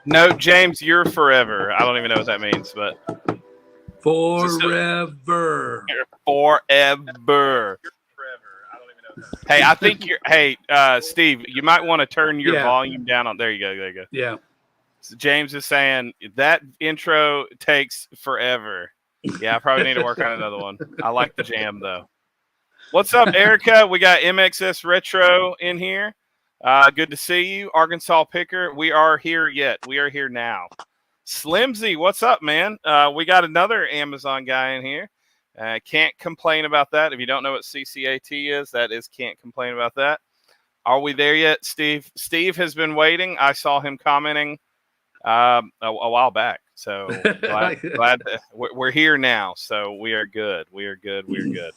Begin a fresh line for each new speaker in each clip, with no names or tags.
No, James, you're forever. I don't even know what that means, but
forever.
Forever. Hey, I think you're. Hey, Steve, you might want to turn your volume down on. There you go. There you go.
Yeah.
So James is saying that intro takes forever. Yeah, I probably need to work on another one. I like the jam though. What's up, Erica? We got MXS Retro in here. Good to see you, Arkansas Picker. We are here yet. We are here now. Slimsy, what's up, man? We got another Amazon guy in here. Can't complain about that. If you don't know what CCAT is, that is can't complain about that. Are we there yet, Steve? Steve has been waiting. I saw him commenting a while back. So glad that we're here now. So we are good. We are good. We are good.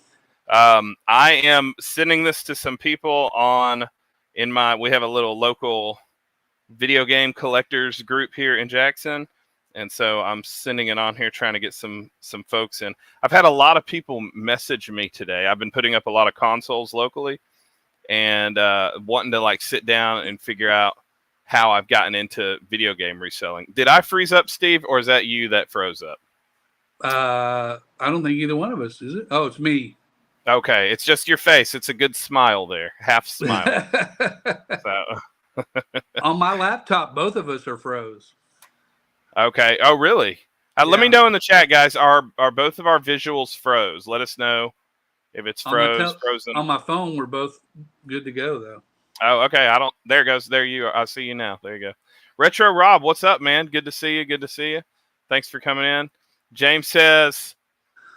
I am sending this to some people we have a little local video game collectors group here in Jackson. And so I'm sending it on here, trying to get some folks in. I've had a lot of people message me today. I've been putting up a lot of consoles locally and wanting to like sit down and figure out how I've gotten into video game reselling. Did I freeze up, Steve, or is that you that froze up?
I don't think either one of us, is it? Oh, it's me.
Okay, it's just your face. It's a good smile there, half smile. So.
On my laptop, both of us are froze.
Okay. Oh, really? Let me know in the chat, guys. Are both of our visuals froze? Let us know if it's frozen.
On my phone, we're both good to go, though.
Oh, okay. There it goes. There you are. I see you now. There you go. Retro Rob, what's up, man? Good to see you. Good to see you. Thanks for coming in. James says,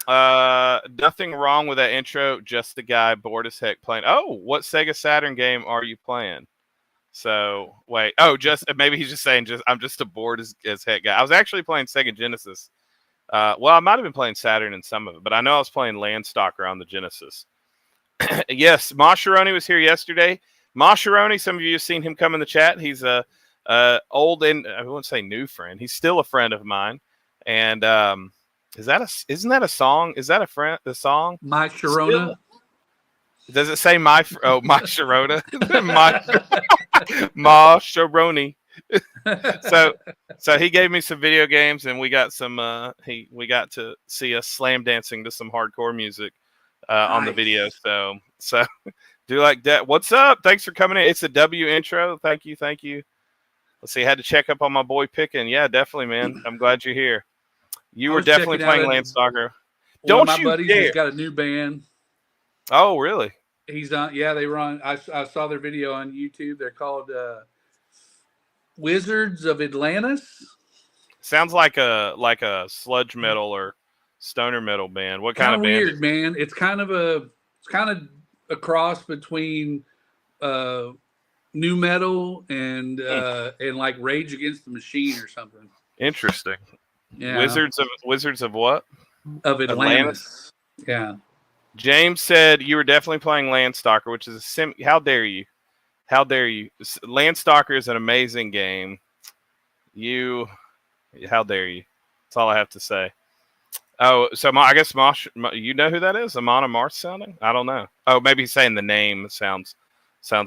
nothing wrong with that intro. Just the guy bored as heck playing. Oh, what Sega Saturn game are you playing? So wait. Oh, maybe he's just saying I'm just a bored as heck guy. I was actually playing Sega Genesis. Well, I might have been playing Saturn in some of it, but I know I was playing Landstalker on the Genesis. Yes, Mascheroni was here yesterday. Mascheroni, some of you have seen him come in the chat. He's a old and I wouldn't say new friend. He's still a friend of mine. And isn't that a song? Is that the song?
My Sharona.
Does it say my Sharona? Ma Sharoni. So he gave me some video games, and we got we got to see us slam dancing to some hardcore music on the video. So do like that. What's up? Thanks for coming in. It's a W intro. Thank you. Let's see. I had to check up on my boy Pickin. Yeah, definitely, man. I'm glad you're here. You were definitely playing Landstalker.
Don't you dare! My buddies has got a new band.
Oh, really?
He's on. Yeah, they run. I saw their video on YouTube. They're called Wizards of Atlantis.
Sounds like a sludge metal or stoner metal band. What kind of band?
Weird, man. It's kind of a cross between new metal and like Rage Against the Machine or something.
Interesting.
Yeah.
Wizards of what?
Of Atlantis. Yeah.
James said you were definitely playing Landstalker, which is a sim. How dare you? How dare you? Landstalker is an amazing game. How dare you? That's all I have to say. Oh, so I guess Mosh, you know who that is? Amon Amarth sounding? I don't know. Oh, maybe he's saying the name sounds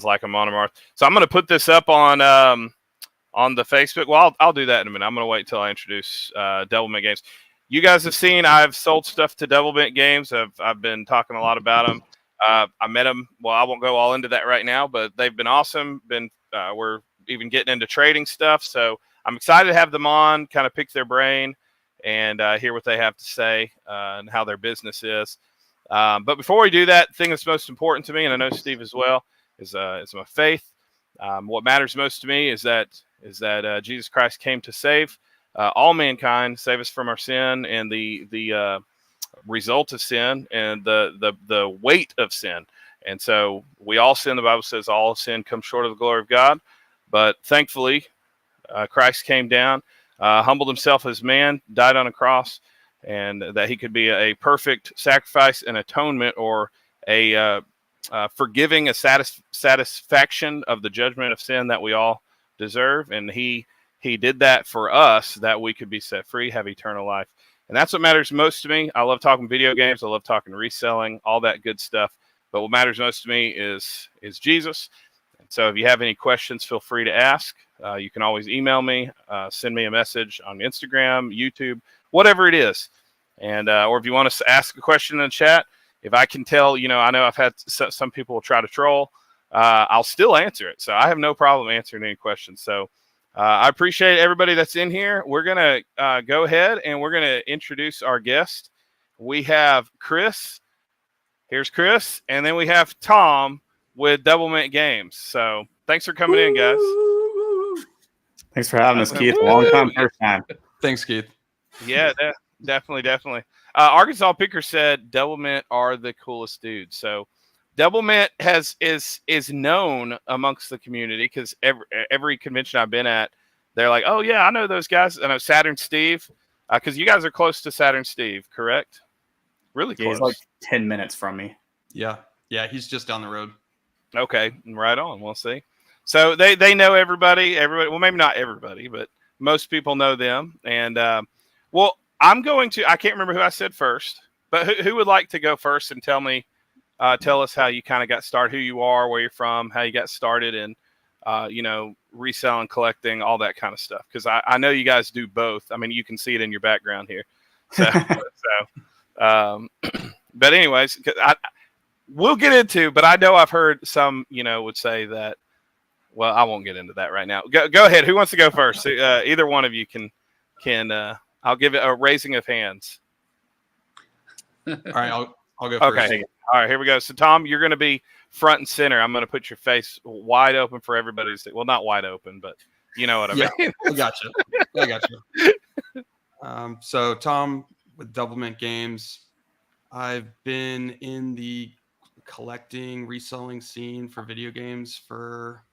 like Amon Amarth. So I'm going to put this up on the Facebook. Well, I'll do that in a minute. I'm going to wait till I introduce Doublemint Games. You guys have seen I've sold stuff to Doublemint Games. I've been talking a lot about them. I met them. Well, I won't go all into that right now, but they've been awesome. We're even getting into trading stuff. So I'm excited to have them on, kind of pick their brain and hear what they have to say and how their business is. But before we do that, the thing that's most important to me, and I know Steve as well, is my faith. What matters most to me is that Jesus Christ came to save all mankind, save us from our sin and the result of sin and the weight of sin. And so we all sin. The Bible says all sin comes short of the glory of God. But thankfully, Christ came down, humbled himself as man, died on a cross, and that he could be a perfect sacrifice and atonement, or a forgiving, a satisfaction of the judgment of sin that we all deserve. And he did that for us, that we could be set free, have eternal life. And that's what matters most to me. I love talking video games. I love talking reselling, all that good stuff. But what matters most to me is Jesus. And so if you have any questions, feel free to ask. You can always email me, send me a message on Instagram, YouTube, whatever it is. And or if you want to ask a question in the chat, if I can tell, I know I've had some people try to troll, I'll still answer it. So I have no problem answering any questions. So I appreciate everybody that's in here. We're going to go ahead and we're going to introduce our guest. We have Chris. Here's Chris. And then we have Tom with Doublemint Games. So thanks for coming in, guys.
Thanks for having us, Keith. Long time, first time.
Thanks, Keith.
Yeah, definitely. Arkansas Picker said Doublemint are the coolest dudes. So Doublemint is known amongst the community because every convention I've been at, they're like, oh yeah, I know those guys. I know Saturn Steve, because you guys are close to Saturn Steve, correct? Really close.
He's like 10 minutes from me.
Yeah, he's just down the road.
Okay, right on. We'll see. So they know everybody. Well, maybe not everybody, but most people know them. And well, I can't remember who I said first, but who would like to go first and tell us how you kind of got started, who you are, where you're from, how you got started, and reselling, collecting, all that kind of stuff. Because I know you guys do both. I mean, you can see it in your background here. So, but anyways, we'll get into. But I know I've heard some, would say that. Well, I won't get into that right now. Go ahead. Who wants to go first? Either one of you can. I'll give it a raising of hands.
All right, I'll go first.
Okay. All right, here we go. So, Tom, you're going to be front and center. I'm going to put your face wide open for everybody to see. Well, not wide open, but you know what I mean.
I got you. So, Tom with Doublemint Games. I've been in the collecting, reselling scene for video games for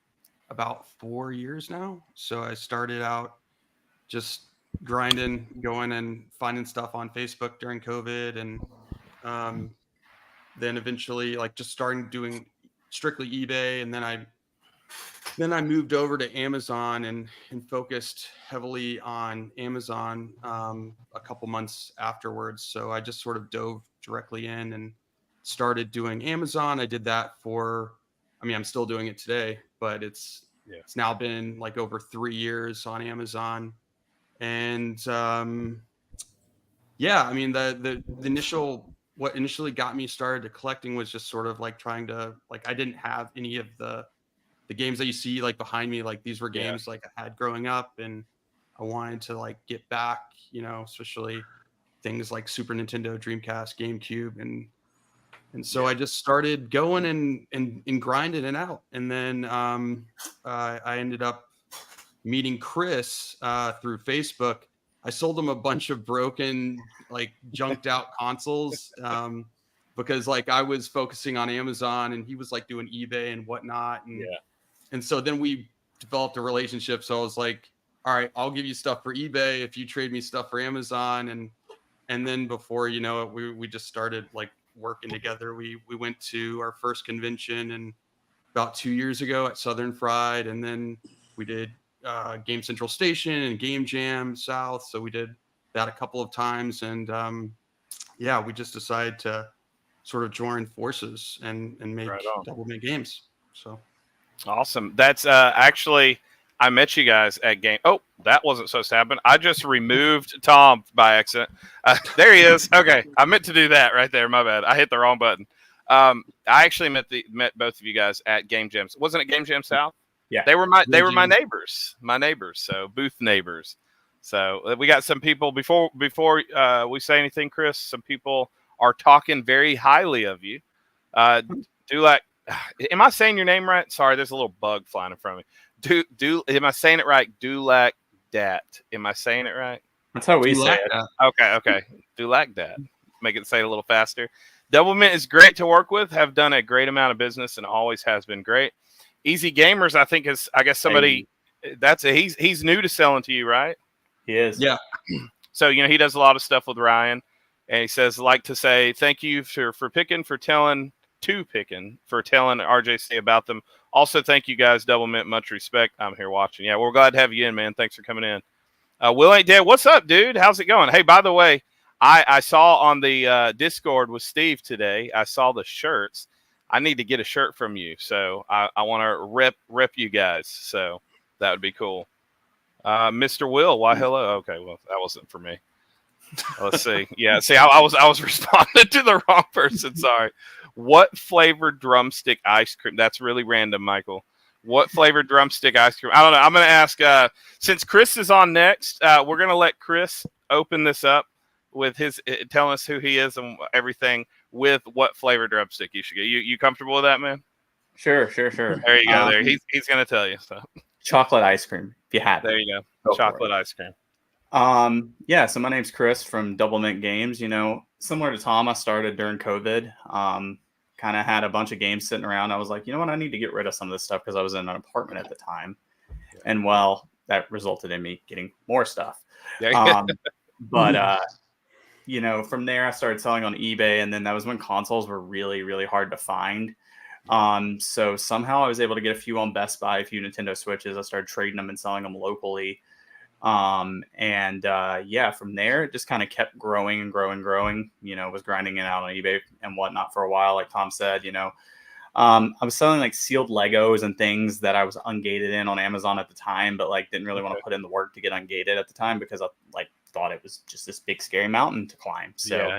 about 4 years now. So I started out just grinding, going and finding stuff on Facebook during COVID, and then eventually just starting doing strictly eBay, and then I moved over to Amazon and focused heavily on Amazon a couple months afterwards. So I just sort of dove directly in and started doing Amazon. I did that I'm still doing it today, but it's now been over 3 years on Amazon. And the what initially got me started to collecting was just sort of trying to I didn't have any of the games that you see behind me. These were games I had growing up, and I wanted to get back, especially things like Super Nintendo, Dreamcast, GameCube, and so I just started going and grinding it out. And then I ended up meeting Chris through Facebook. I sold him a bunch of broken, junked out consoles because I was focusing on Amazon and he was doing eBay and whatnot. And And so then we developed a relationship. So I was like, all right, I'll give you stuff for eBay if you trade me stuff for Amazon. And then before you know it, we just started like working together. We went to our first convention and about 2 years ago at Southern Fried, and then we did Game Central Station and Game Jam South. So we did that a couple of times, and yeah, we just decided to sort of join forces and make
Right on.
Doublemint Games. So
Awesome. That's actually, I met you guys at game. Oh, that wasn't supposed to happen. I just removed Tom by accident. There he is. Okay, I meant to do that right there. My bad. I hit the wrong button. I actually met both of you guys at Game Jams. Wasn't it Game Jam South?
Yeah.
They were my neighbors. My neighbors. So booth neighbors. So we got some people before we say anything, Chris. Some people are talking very highly of you. Dulac. Am I saying your name right? Sorry, there's a little bug flying in front of me. Am I saying it right? Dulac Dat. Am I saying it right?
That's how we say it.
Okay. Dulac Dat. Make it say it a little faster. Doublemint is great to work with. Have done a great amount of business and always has been great. Easy Gamers, I think, is somebody he's new to selling to you, right?
He is.
yeah,
So he does a lot of stuff with Ryan, and he says like to say thank you for telling RJC about them. Also, thank you guys, Doublemint. Much respect. I'm here watching. Yeah, we're glad to have you in, man. Thanks for coming in. Will Ain't Dead. What's up, dude? How's it going? Hey, by the way, I saw on the Discord with Steve today, I saw the shirts. I need to get a shirt from you. So I want to rep you guys. So that would be cool. Mr. Will, why hello? Okay, well, that wasn't for me. Let's see. Yeah, see, I was responding to the wrong person. Sorry. What flavored drumstick ice cream? That's really random, Michael. What flavored drumstick ice cream? I don't know. I'm going to ask, since Chris is on next, we're going to let Chris open this up with his telling us who he is and everything with what flavored drumstick you should get. You comfortable with that, man?
Sure.
There you go. There he's going to tell you. So
chocolate ice cream, if you have it.
There you go. Chocolate ice cream.
Yeah, so my name's Chris from Doublemint Games. Similar to Tom, I started during COVID. Kind of had a bunch of games sitting around. I was like, you know what, I need to get rid of some of this stuff because I was in an apartment at the time. And well, that resulted in me getting more stuff. But from there I started selling on eBay, and then that was when consoles were really, really hard to find. So somehow I was able to get a few on Best Buy, a few Nintendo Switches. I started trading them and selling them locally. From there it just kind of kept growing and growing. Was grinding it out on eBay and whatnot for a while. Like Tom said, I was selling like sealed Legos and things that I was ungated in on Amazon at the time, but like didn't really want to put in the work to get ungated at the time because I thought it was just this big scary mountain to climb. So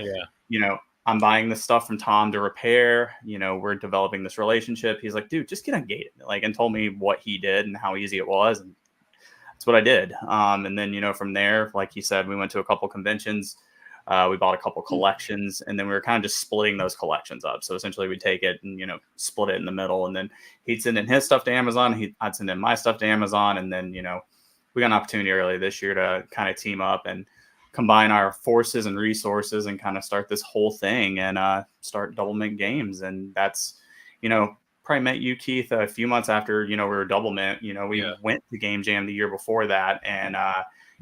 I'm buying this stuff from Tom to repair. We're developing this relationship. He's like, dude, just get ungated, and told me what he did and how easy it was, and that's what I did. And then, from there, like he said, we went to a couple conventions. We bought a couple collections, and then we were kind of just splitting those collections up. So essentially we'd take it and, split it in the middle, and then he'd send in his stuff to Amazon. I'd send in my stuff to Amazon. And then, we got an opportunity earlier this year to kind of team up and combine our forces and resources and kind of start this whole thing and start Doublemint Games. And that's, probably met you, Keith, a few months after, we were Doublemint. We went to Game Jam the year before that, and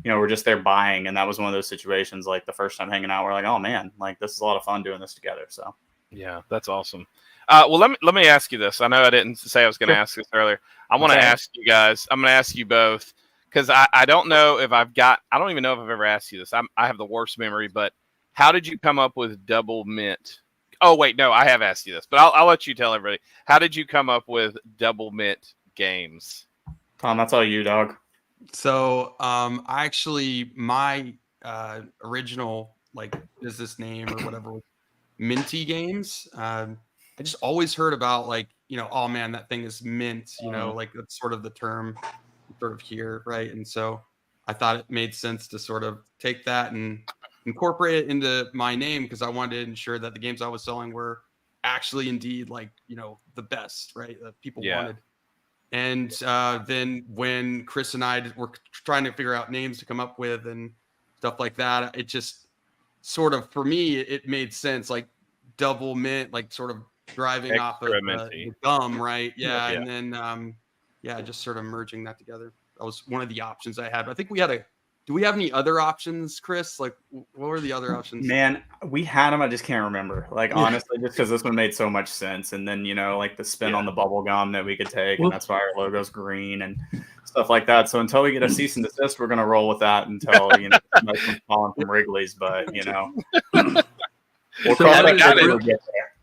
we're just there buying, and that was one of those situations. Like the first time hanging out, we're like, oh man, like this is a lot of fun doing this together. So yeah,
that's awesome. Well, let me ask you this. I know I didn't say I was going to ask this earlier. I want to ask you guys. I'm going to ask you both because I don't know if I don't even know if I've ever asked you this. I have the worst memory, but how did you come up with Doublemint? Oh, wait, no, I have asked you this, but I'll let you tell everybody. How did you come up with Doublemint Games?
Tom, that's all you, dog.
So my original business name or whatever was Minty Games. I just always heard about oh man, that thing is mint, that's sort of the term sort of here, right? And so I thought it made sense to sort of take that and incorporate it into my name because I wanted to ensure that the games I was selling were actually indeed the best, right? That people wanted. And then when Chris and I were trying to figure out names to come up with and stuff like that, it just sort of, for me, it made sense. Like Doublemint, sort of driving off of the gum, right? Yeah. And then yeah, just sort of merging that together. That was one of the options I had. But I think we had do we have any other options, Chris? Like, what were the other options?
Man, we had them. I just can't remember. Like, honestly, just because this one made so much sense. And then, like the spin on the bubble gum that we could take. And that's why our logo's green and stuff like that. So until we get a cease and desist, we're going to roll with that until, somebody's calling from Wrigley's. But, we'll cross that bridge when we get there.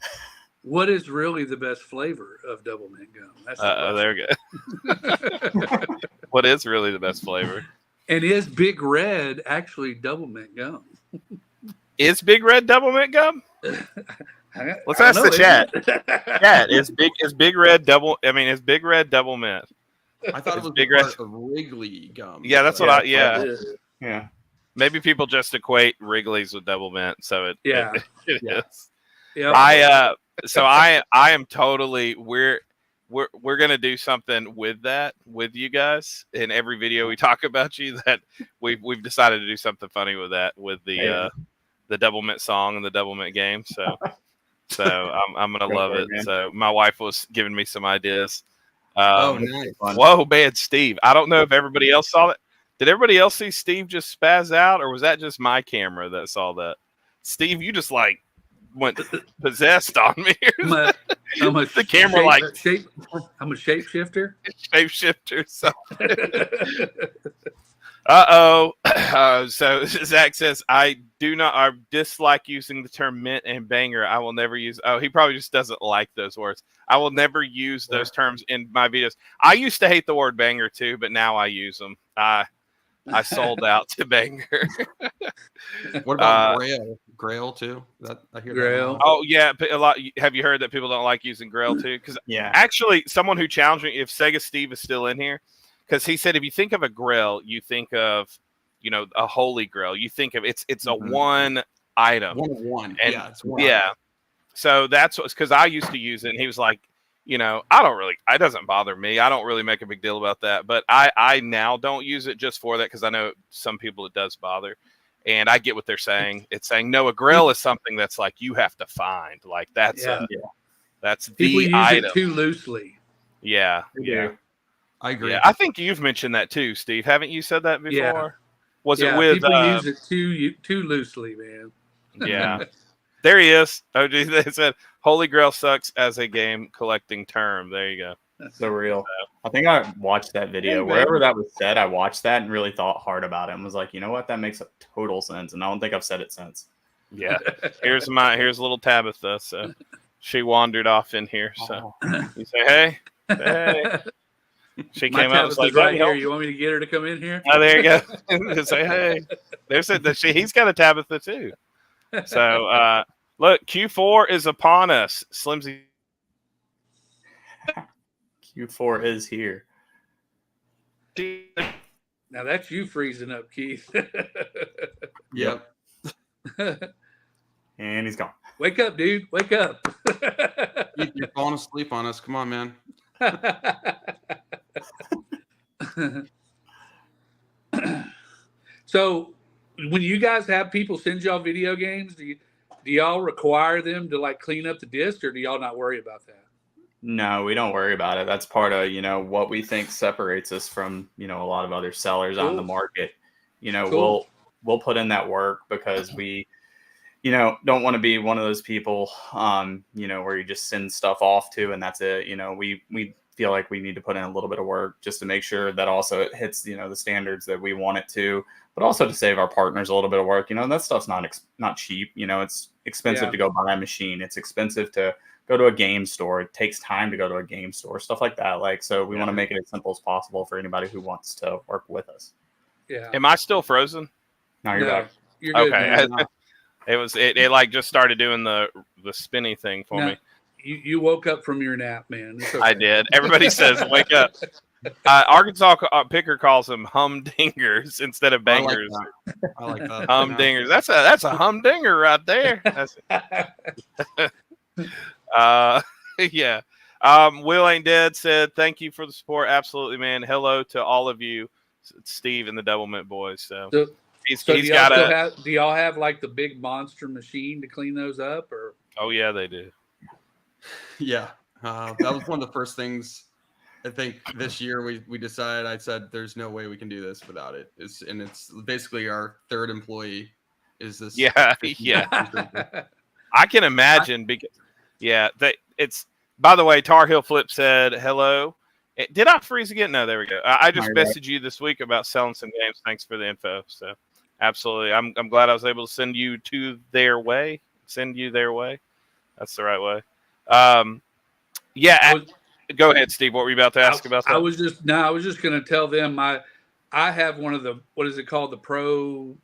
What is really the best flavor of Double Mint gum? That's
there we go. What is really the best flavor?
And is Big Red actually Double Mint gum?
Is Big Red Double Mint gum? Let's ask the chat. Chat, is Big Red Double? I mean, is Big Red Double Mint?
I thought it was
Big
part of Wrigley gum.
Yeah, that's what
Yeah.
Maybe people just equate Wrigley's with Double Mint, so it is.
Yeah.
I am totally we're gonna do something with that with you guys. In every video we talk about you, that we've decided to do something funny with that, with the Double Mint song and the Double Mint game. So I'm gonna love it. Man. So my wife was giving me some ideas.
Nice.
Whoa, man, Steve! I don't know if everybody else saw it. Did everybody else see Steve just spaz out, or was that just my camera that saw that? Steve, you just like went possessed on me.
I'm a
the camera
I'm a shapeshifter.
Shapeshifter. So. So Zach says, I dislike using the term mint and banger. I will never use. Oh, he probably just doesn't like those words. I will never use those terms in my videos. I used to hate the word banger too, but now I use them. I sold out to banger.
What about Grail too? I hear
Grail.
That
oh yeah, a lot. Have you heard that people don't like using Grail too? Because actually, someone who challenged me, if Sega Steve is still in here, because he said if you think of a Grail, you think of a holy Grail. You think of it's a one item.
One.
And,
it's one.
Yeah. So that's because I used to use it, and he was like, I don't really, it doesn't bother me. I don't really make a big deal about that. But I now don't use it just for that, because I know some people it does bother. And I get what they're saying. It's saying, no, a Grail is something that's like you have to find. Like that's that's
people
the
use
item.
it too loosely.
Yeah.
I agree.
Yeah, I think you've mentioned that too, Steve. Haven't you said that before?
Yeah.
Was it with
people use it too loosely, man?
Yeah. There he is. Oh, geez, they said Holy Grail sucks as a game collecting term. There you go.
That's so real. I think I watched that video. Wherever that was said, I watched that and really thought hard about it and was like, you know what? That makes total sense. And I don't think I've said it since.
Yeah. Here's little Tabitha. So she wandered off in here. So you say, hey. She came out and was like,
right here. You want me to get her to come in here?
Oh, there you go. Say, hey. There's he's got a Tabitha too. So look, Q4 is upon us. Slimsy.
Q4 is here.
Now that's you freezing up, Keith.
Yep.
And he's gone.
Wake up, dude. Wake up.
Keith, you're falling asleep on us. Come on, man.
So when you guys have people send y'all video games, do y'all require them to like clean up the disc, or do y'all not worry about that?
No, we don't worry about it. That's part of, what we think separates us from, a lot of other sellers on the market.
Cool.
We'll put in that work because we, don't want to be one of those people, where you just send stuff off to and that's it. We feel like we need to put in a little bit of work just to make sure that also it hits, the standards that we want it to, but also to save our partners a little bit of work. That stuff's not cheap. It's expensive to go buy a machine. It's expensive to go to a game store. It takes time to go to a game store, stuff like that. So we want to make it as simple as possible for anybody who wants to work with us.
Yeah.
Am I still frozen?
No, you're back.
You're good,
okay.
man.
It like just started doing the spinny thing for me.
You woke up from your nap, man. It's okay.
I did. Everybody says wake up. Arkansas Picker calls them humdingers instead of bangers.
I like that.
Humdingers. That's a humdinger right there. Yeah. Will Ain't Dead said, thank you for the support. Absolutely, man. Hello to all of you, Steve and the Doublemint boys. So he's got
do y'all have like the big monster machine to clean those up, or?
Oh yeah, they do.
Yeah. That was one of the first things I think this year we decided. I said there's no way we can do this without it. It's basically our third employee. Is this?
Yeah, yeah. I can imagine because it's. By the way, Tar Heel Flip said hello. Did I freeze again? No, there we go. I just messaged you this week about selling some games. Thanks for the info. So, absolutely, I'm glad I was able to send you their way. Send you their way. That's the right way. Go ahead, Steve. What were you about to ask about that?
I was just going to tell them I have one of the, what is it called? The Pro,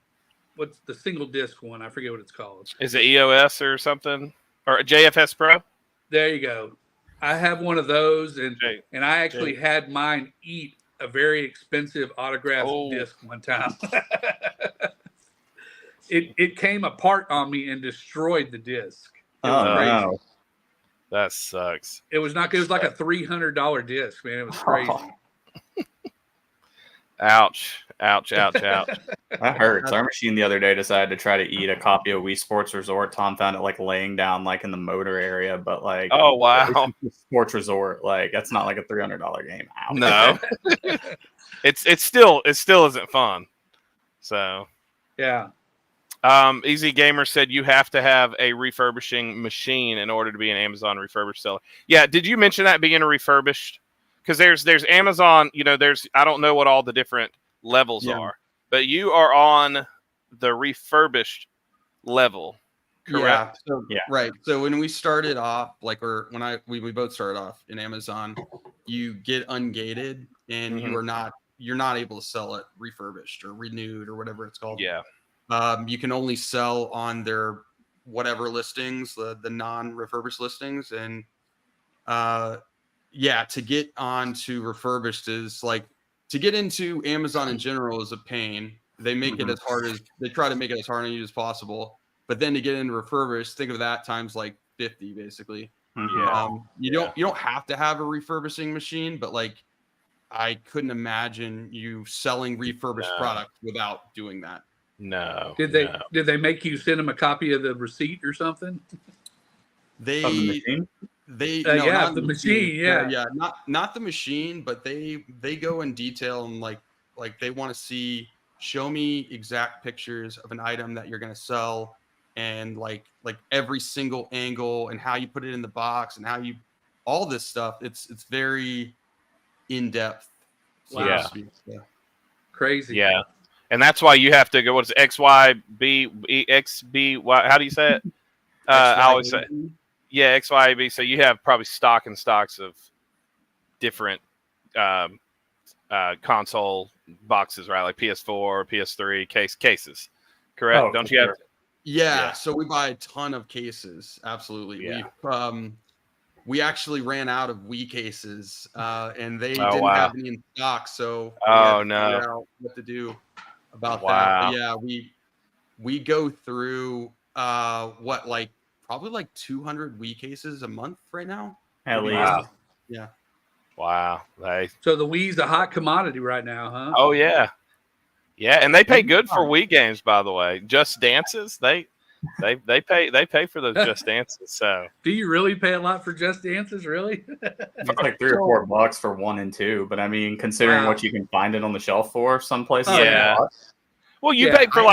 what's the single disc one? I forget what it's called.
Is it EOS or something? Or a JFS Pro?
There you go. I have one of those, and I actually had mine eat a very expensive autographed disc one time. It came apart on me and destroyed the disc. It was crazy.
No.
That sucks.
It was not. It was like a $300 disc, man. It was crazy.
Ouch! Ouch! Ouch! Ouch!
That hurts. Our machine the other day decided to try to eat a copy of Wii Sports Resort. Tom found it like laying down like in the motor area, but like,
oh wow,
Sports Resort, like that's not like a $300 game. Ouch.
No, it still isn't fun. So
yeah.
Easy Gamer said you have to have a refurbishing machine in order to be an Amazon refurbished seller. Yeah, did you mention that being a refurbished? Because there's Amazon, I don't know what all the different levels are, but you are on the refurbished level, correct?
Yeah. Right. So when we started off, we both started off in Amazon, you get ungated and you're not able to sell it refurbished or renewed or whatever it's called.
Yeah.
You can only sell on their whatever listings, the non-refurbished listings, and to get onto refurbished is like to get into Amazon in general is a pain. They make it they try to make it as hard on you as possible, but then to get into refurbished, think of that times like 50 basically. You don't have to have a refurbishing machine, but like I couldn't imagine you selling refurbished product without doing that.
No.
Did they make you send them a copy of the receipt or something?
The machine?
The machine.
Not the machine, but they go in detail and like they want to show me exact pictures of an item that you're going to sell and like every single angle and how you put it in the box and all this stuff. It's very in depth.
Wow.
Yeah.
Crazy.
Yeah. And that's why you have to go. What is it? XYB, XBY? How do you say it? I always say, XYB. So you have probably stocks of different console boxes, right? Like PS4, PS3 cases. Correct? Don't you have?
Yeah. So we buy a ton of cases. Absolutely.
Yeah.
We actually ran out of Wii cases, and they didn't have any in stock. So we had to figure out what to do about that. But yeah, we go through probably like 200 Wii cases a month right now.
At least.
Yeah.
Wow.
So the Wii's a hot commodity right now, huh?
Oh yeah. Yeah, and they pay good for Wii games, by the way. Just Dances, they pay for those Just Dances. So
do you really pay a lot for Just Dances? Really?
It's like $3 or $4 for 1 and 2, but I mean, considering what you can find it on the shelf for, some places.
Well, you pay for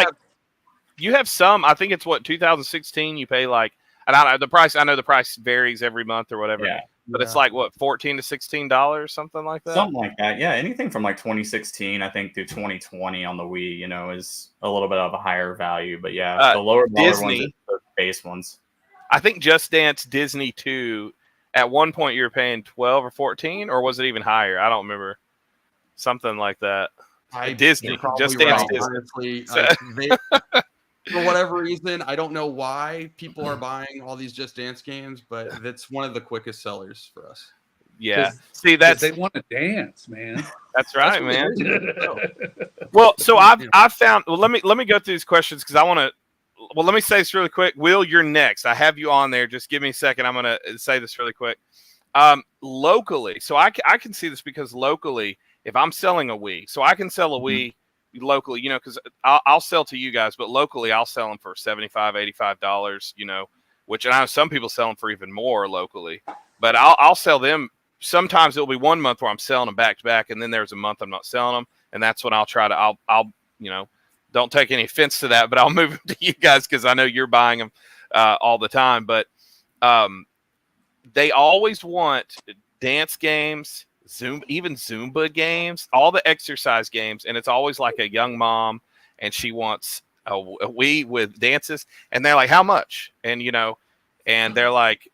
you have some. I think it's 2016. You pay like, and I don't know the price. I know the price varies every month or whatever. Yeah. But it's like what, $14 to $16, something like that.
Something like that. Yeah, anything from like 2016, I think, through 2020 on the Wii, is a little bit of a higher value. But yeah, the lower
Disney
ones are the base ones.
I think Just Dance Disney 2. At one point, you were paying 12 or 14, or was it even higher? I don't remember. Something like that. Disney, Just Dance Disney.
Honestly, for whatever reason, I don't know why people are buying all these Just Dance games, but that's one of the quickest sellers for us.
Yeah. See, they
want to dance, man.
That's right, man. Well, so I've found. Well, let me go through these questions because I want to. Well, let me say this really quick. Will, you're next. I have you on there. Just give me a second. I'm going to say this really quick. Locally, so I can see this because locally, if I'm selling a Wii, so I can sell a Wii locally, because I'll sell to you guys, but locally I'll sell them for $75, $85, which I know some people sell them for even more locally, but I'll sell them sometimes it'll be 1 month where I'm selling them back to back, and then there's a month I'm not selling them, and that's when I'll don't take any offense to that, but I'll move them to you guys because I know you're buying them all the time. But they always want dance games, even Zumba games, all the exercise games, and it's always like a young mom, and she wants a Wii with dances, and they're like, how much? And and they're like,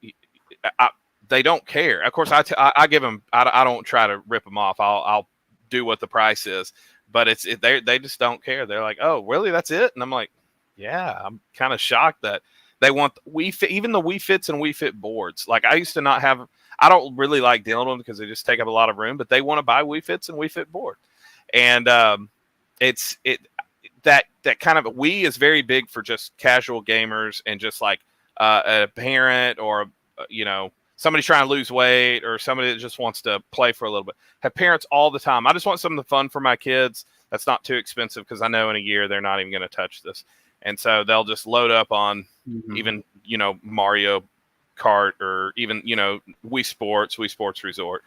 they don't care. Of course, I give them. I don't try to rip them off. I'll do what the price is, but they just don't care. They're like, oh, really? That's it? And I'm like, yeah. I'm kind of shocked that they want Wii Fit, even the Wii Fits and Wii Fit boards. Like I used to not have. I don't really like dealing with them because they just take up a lot of room. But they want to buy Wii Fits and Wii Fit board, and that kind of Wii is very big for just casual gamers and just like a parent or somebody trying to lose weight or somebody that just wants to play for a little bit. Have parents all the time. I just want something fun for my kids that's not too expensive because I know in a year they're not even going to touch this. And so they'll just load up on even, Mario Kart or even, Wii Sports Resort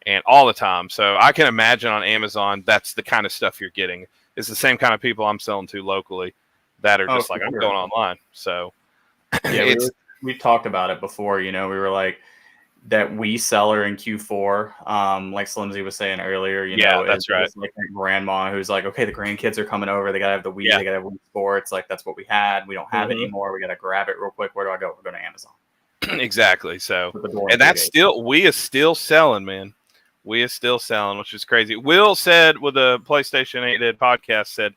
and all the time. So I can imagine on Amazon, that's the kind of stuff you're getting. It's the same kind of people I'm selling to locally that are just like, I'm going online. So
yeah, we've talked about it before. We were like, that Wii seller in Q4, like Slimsy was saying earlier,
that's right.
It's like my grandma who's like, okay, the grandkids are coming over. They got to have the Wii. They got to have Wii Sports. Like, that's what we had. We don't have it anymore. We got to grab it real quick. Where do I go? We're going to Amazon.
Exactly. So, and that's Wii is still selling, man. Wii is still selling, which is crazy. Will said with the PlayStation 8 Dead podcast said,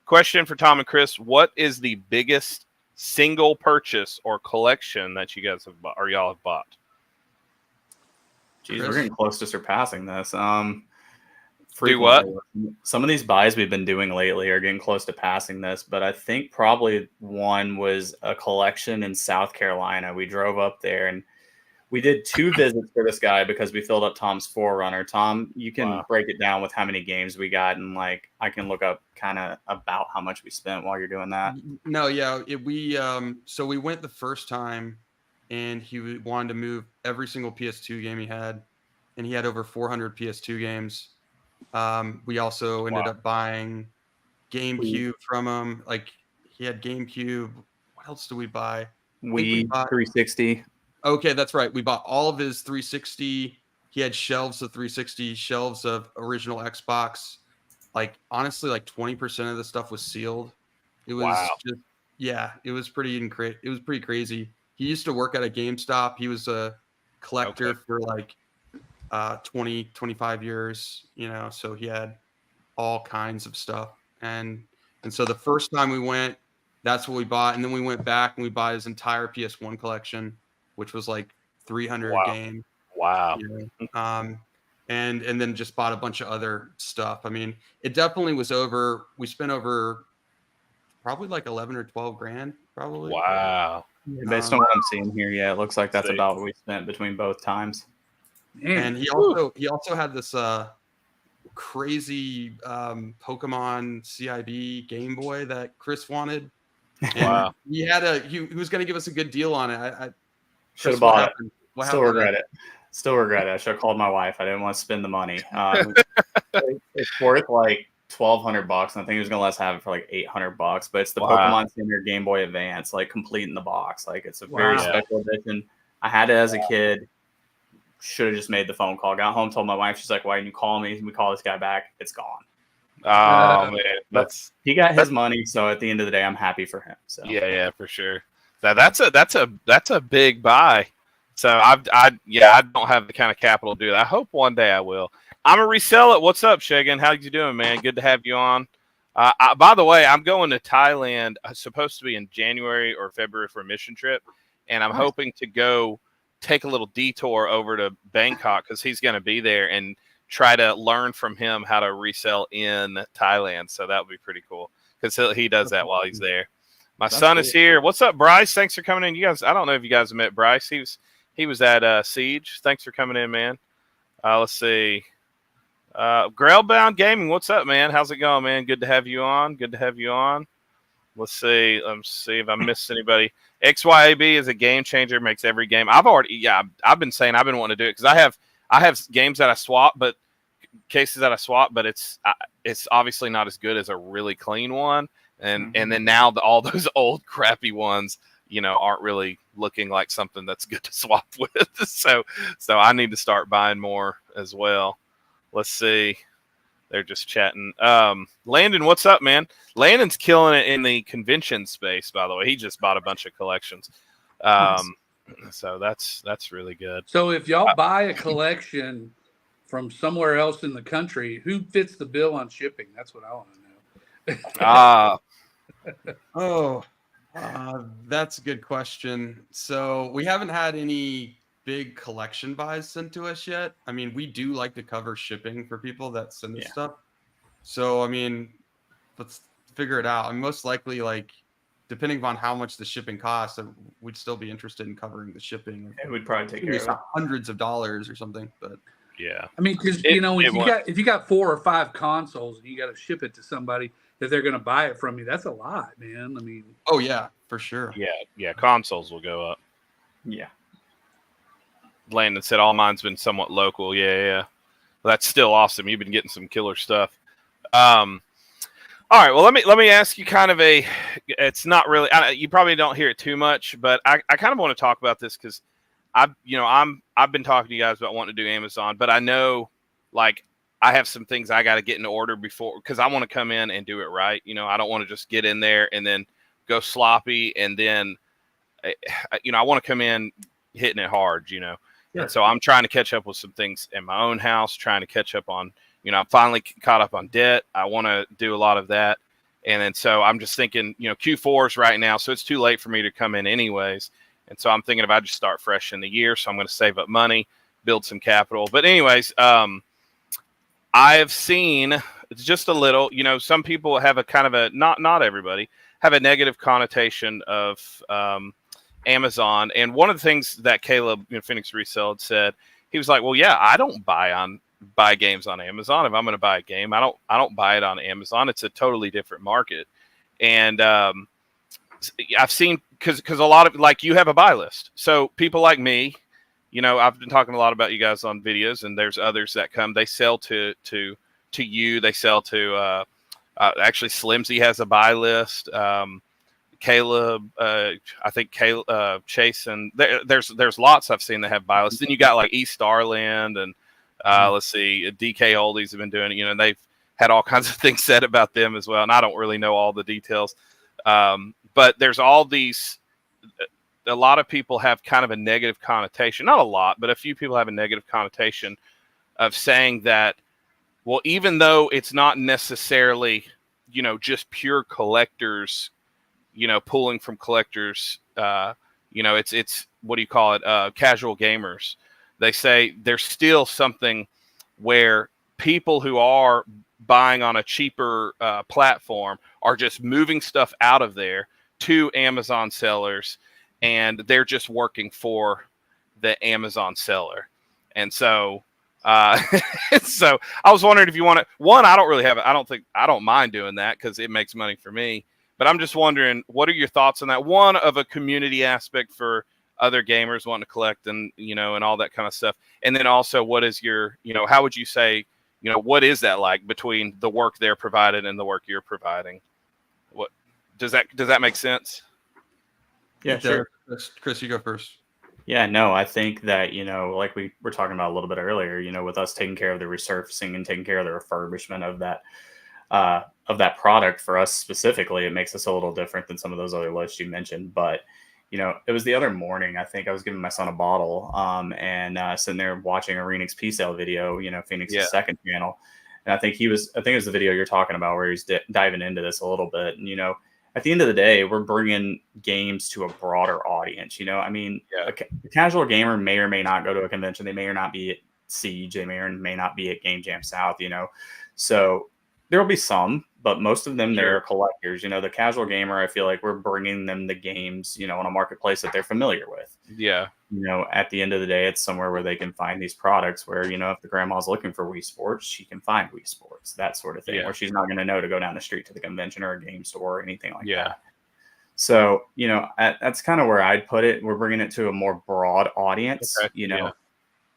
question for Tom and Chris, what is the biggest single purchase or collection that you guys have bought or y'all have bought?
Jeez, we're getting close to surpassing this.
Do what?
Some of these buys we've been doing lately are getting close to passing this, but I think probably one was a collection in South Carolina. We drove up there and we did 2 visits for this guy because we filled up Tom's 4Runner. Tom, you can break it down with how many games we got, and like I can look up kind of about how much we spent while you're doing that.
No, yeah, so we went the first time. And he wanted to move every single PS2 game he had. And he had over 400 PS2 games. We also ended up buying GameCube from him. Like, he had GameCube. What else did we buy?
We bought 360.
Okay, that's right. We bought all of his 360. He had shelves of 360, shelves of original Xbox. Like, honestly, like 20% of the stuff was sealed. It was it was pretty crazy. He used to work at a GameStop. He was a collector for like 20, 25 years, so he had all kinds of stuff. And so the first time we went, that's what we bought. And then we went back and we bought his entire PS1 collection, which was like 300 games.
Wow.
And then just bought a bunch of other stuff. I mean, it definitely was we spent over probably like 11 or 12 grand probably.
Wow.
Based on what I'm seeing here, it looks like that's about what we spent between both times.
And he also had this crazy Pokemon CIB Game Boy that Chris wanted. And he was going to give us a good deal on it. I
should have bought it. Still regret it. I should have called my wife. I didn't want to spend the money. It's worth like $1,200, and I think he was gonna let us have it for like $800. But it's the Pokemon Center Game Boy Advance, like complete in the box. Like it's a very special edition. I had it as a kid. Should have just made the phone call. Got home, told my wife. She's like, "Why didn't you call me?" We call this guy back. It's gone.
Oh man,
he got his money. So at the end of the day, I'm happy for him. So
yeah, for sure. That's a big buy. So I don't have the kind of capital to do that. I hope one day I will. I'm gonna resell it. What's up, Shagan? How you doing, man? Good to have you on. By the way, I'm going to Thailand. Supposed to be in January or February for a mission trip, and I'm hoping to go take a little detour over to Bangkok because he's going to be there and try to learn from him how to resell in Thailand. So that would be pretty cool because he does that while he's there. My son is here. What's up, Bryce? Thanks for coming in. You guys, I don't know if you guys have met Bryce. He was at Siege. Thanks for coming in, man. Let's see. Grailbound Gaming, what's up, man? How's it going, man? Good to have you on. Let's see if I missed anybody. XYAB is a game changer, makes every game. I've been wanting to do it because I have games that I swap, but cases that I swap, but it's obviously not as good as a really clean one. And then now all those old crappy ones, aren't really looking like something that's good to swap with. So I need to start buying more as well. Let's see. They're just chatting. Landon, what's up, man? Landon's killing it in the convention space, by the way. He just bought a bunch of collections.
Nice.
So that's really good.
So if y'all buy a collection from somewhere else in the country, who fits the bill on shipping? That's what I want to know.
That's a good question. So we haven't had any big collection buys sent to us yet. I mean, we do like to cover shipping for people that send us stuff. So, I mean, let's figure it out. And most likely, like, depending upon how much the shipping costs, we'd still be interested in covering the shipping.
It would probably take care of
hundreds of dollars or something. But
yeah,
I mean, because if you got 4 or 5 consoles and you got to ship it to somebody that they're going to buy it from you, that's a lot, man. I mean,
oh yeah, for sure.
Yeah, consoles will go up.
Yeah.
Landon said all mine's been somewhat local. Yeah. Well, that's still awesome. You've been getting some killer stuff. All right. Well, let me ask you kind of it's not really, you probably don't hear it too much, but I kind of want to talk about this because I've been talking to you guys about wanting to do Amazon, but I know like I have some things I got to get in order before, because I want to come in and do it right. I don't want to just get in there and then go sloppy. And then, I want to come in hitting it hard, Yeah. And so I'm trying to catch up with some things in my own house, trying to catch up on, I'm finally caught up on debt. I want to do a lot of that. And then, so I'm just thinking, Q4s right now. So it's too late for me to come in anyways. And so I'm thinking if I just start fresh in the year, so I'm going to save up money, build some capital. But anyways, I have seen just a little, some people have a kind of a, not everybody, have a negative connotation of Amazon. And one of the things that Caleb, Phoenix Resell, said, he was like, well, yeah, I don't buy games on Amazon. If I'm going to buy a game, I don't buy it on Amazon. It's a totally different market. And I've seen, because a lot of, like, you have a buy list. So people like me, I've been talking a lot about you guys on videos, and there's others that come. They sell to you. They sell to actually Slimsy has a buy list. Caleb, I think Chase, and there's lots I've seen that have buy lists. Then you got like East Starland, and let's see, DK Oldies have been doing it. They've had all kinds of things said about them as well, and I don't really know all the details. But there's all these. A lot of people have kind of a negative connotation. Not a lot, but a few people have a negative connotation of saying that, well, even though it's not necessarily, just pure collectors, pulling from collectors, it's what do you call it? Casual gamers. They say there's still something where people who are buying on a cheaper platform are just moving stuff out of there to Amazon sellers, and they're just working for the Amazon seller. And so, so I was wondering if you want to, one, I don't mind doing that because it makes money for me, but I'm just wondering, what are your thoughts on that? One, of a community aspect for other gamers wanting to collect and, and all that kind of stuff. And then also, what is your, how would you say, what is that like between the work they're providing and the work you're providing? What does that make sense?
Yeah, sure.
Chris, you go first.
Yeah, no, I think that, like we were talking about a little bit earlier, with us taking care of the resurfacing and taking care of the refurbishment of that product, for us specifically, it makes us a little different than some of those other lists you mentioned. But, it was the other morning, I think I was giving my son a bottle and sitting there watching a Renix P-Sale video, Phoenix's second channel. And I think it was the video you're talking about where he's diving into this a little bit. And, at the end of the day, we're bringing games to a broader audience. A casual gamer may or may not go to a convention. They may or not be at Siege. They may or may not be at Game Jam South, So there will be some, but most of them, they're collectors. The casual gamer, I feel like we're bringing them the games, on a marketplace that they're familiar with.
Yeah.
At the end of the day, it's somewhere where they can find these products where, if the grandma's looking for Wii Sports, she can find Wii Sports, that sort of thing, where she's not going to know to go down the street to the convention or a game store or anything like that. So, that's kind of where I'd put it. We're bringing it to a more broad audience,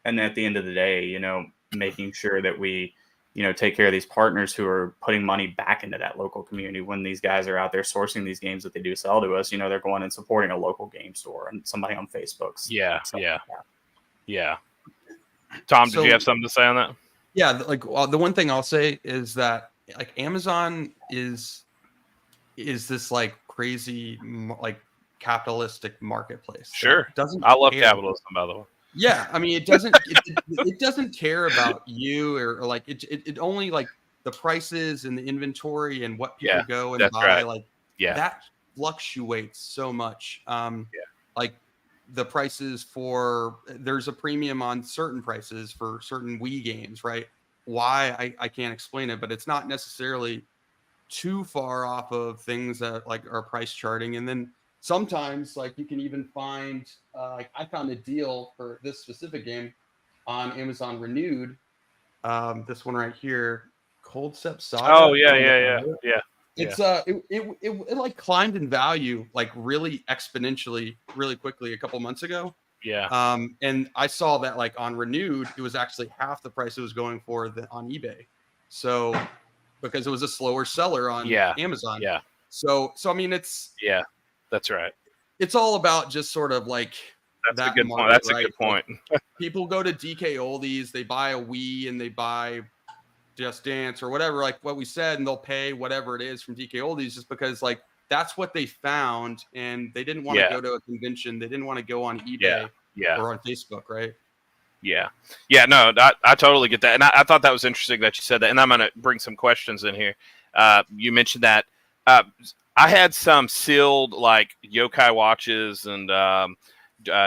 And at the end of the day, you know, making sure that we, you know, take care of these partners who are putting money back into that local community when these guys are out there sourcing these games that they do sell to us. You know, they're going and supporting a local game store and somebody on Facebook.
Yeah. Tom, did you have something to say on that?
Yeah, the one thing I'll say is that like Amazon is this like crazy like capitalistic marketplace.
Sure,
doesn't
I love capitalism, by the way.
Yeah, I mean, it doesn't care about you or like it only like the prices and the inventory and what people go and buy.
Right.
Like that fluctuates so much. Like the prices there's a premium on certain prices for certain Wii games, right? Why I can't explain it, but it's not necessarily too far off of things that like are price charting. And then sometimes like you can even find like I found a deal for this specific game on Amazon Renewed. This one right here, Cold Step Saga.
Oh yeah.
It's it like climbed in value like really exponentially, really quickly a couple months ago.
Yeah.
And I saw that like on Renewed, it was actually half the price it was going for on eBay. So because it was a slower seller on Amazon.
Yeah.
So I mean it's
that's right.
It's all about just sort of like
that's a good point. That's a good point.
Like, people go to DK Oldies, they buy a Wii and they buy Just Dance or whatever, like what we said, and they'll pay whatever it is from DK Oldies just because like that's what they found and they didn't want to go to a convention. They didn't want to go on eBay or on Facebook, right?
Yeah. No, I totally get that. And I thought that was interesting that you said that. And I'm going to bring some questions in here. You mentioned that I had some sealed like yokai watches and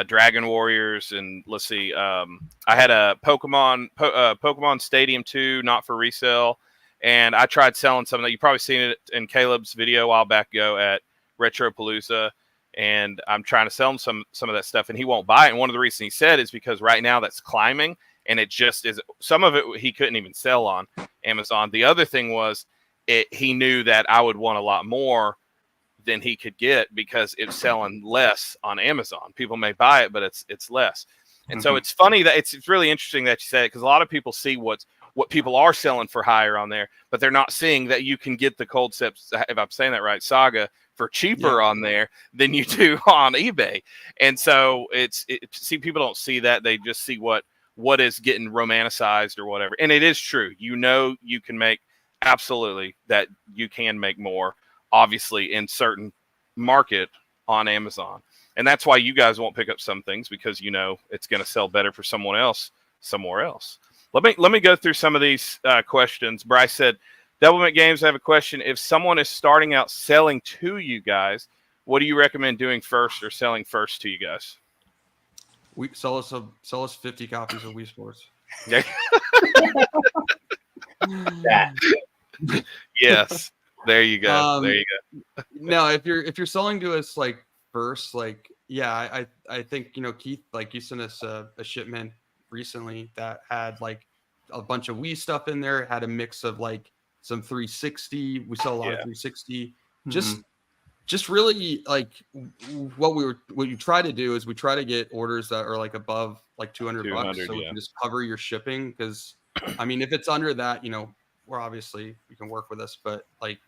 Dragon Warriors. And let's see, I had a Pokemon Stadium 2, not for resale. And I tried selling some of that. You've probably seen it in Caleb's video a while back ago at Retropalooza. And I'm trying to sell him some of that stuff, and he won't buy it. And one of the reasons he said is because right now that's climbing, and it just is. Some of it he couldn't even sell on Amazon. The other thing was he knew that I would want a lot more than he could get because it's selling less on Amazon. People may buy it, but it's less. And so it's funny that it's really interesting that you said it because a lot of people see what people are selling for higher on there, but they're not seeing that you can get the Cold Steps, if I'm saying that right, Saga for cheaper on there than you do on eBay. And so see, people don't see that. They just see what is getting romanticized or whatever. And it is true. You know, you can make absolutely that you can make more, obviously, in certain market on Amazon. And that's why you guys won't pick up some things because you know it's going to sell better for someone else somewhere else. Let me go through some of these questions. Bryce said, Doublemint Games, I have a question. If someone is starting out selling to you guys, what do you recommend doing first or selling first to you guys?
We sell us 50 copies of Wii Sports.
Yeah. Yes. There you go. There you go.
No, if you're selling to us like first, like I think Keith, like you sent us a shipment recently that had like a bunch of Wii stuff in there. It had a mix of like some 360. We sell a lot of 360. Just really like what you try to do is we try to get orders that are like above like $200 so we can just cover your shipping. Because I mean, if it's under that, we're obviously you can work with us, but like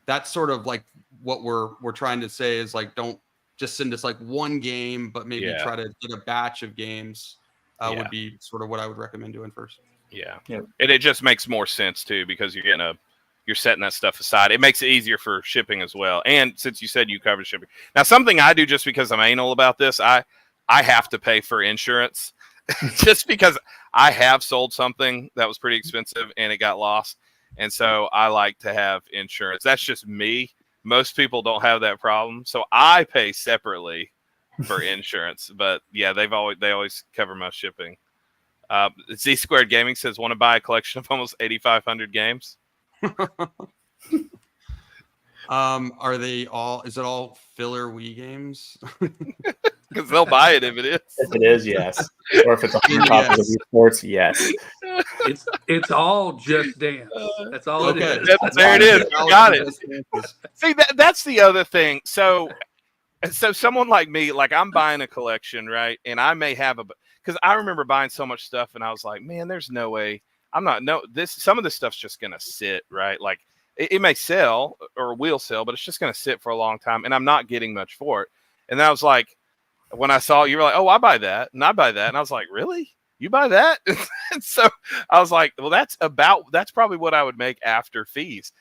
that's sort of like what we're trying to say is like don't just send us like one game, but maybe try to get a batch of games. Would be sort of what I would recommend doing first.
Yeah. And it just makes more sense too because you're setting that stuff aside. It makes it easier for shipping as well. And since you said you cover shipping, now something I do just because I'm anal about this, I have to pay for insurance just because I have sold something that was pretty expensive and it got lost. And so I like to have insurance. That's just me. Most people don't have that problem. So I pay separately for insurance, but yeah, they always cover my shipping. Z Squared Gaming says, want to buy a collection of almost 8,500 games?
Is it all filler Wii games?
Because they'll buy it if it is.
If it is, yes. Or if it's 100 copies of Wii Sports, yes.
It's all Just Dance. That's all it is.
There it is. You got it. See, that's the other thing. So someone like me, like I'm buying a collection, right? And I may have because I remember buying so much stuff and I was like, man, there's no way some of this stuff's just going to sit, right? Like it may sell or will sell, but it's just going to sit for a long time and I'm not getting much for it. And I was like, when I saw you were like, oh, I buy that and I buy that. And I was like, really? You buy that? And so I was like, well, that's probably what I would make after fees.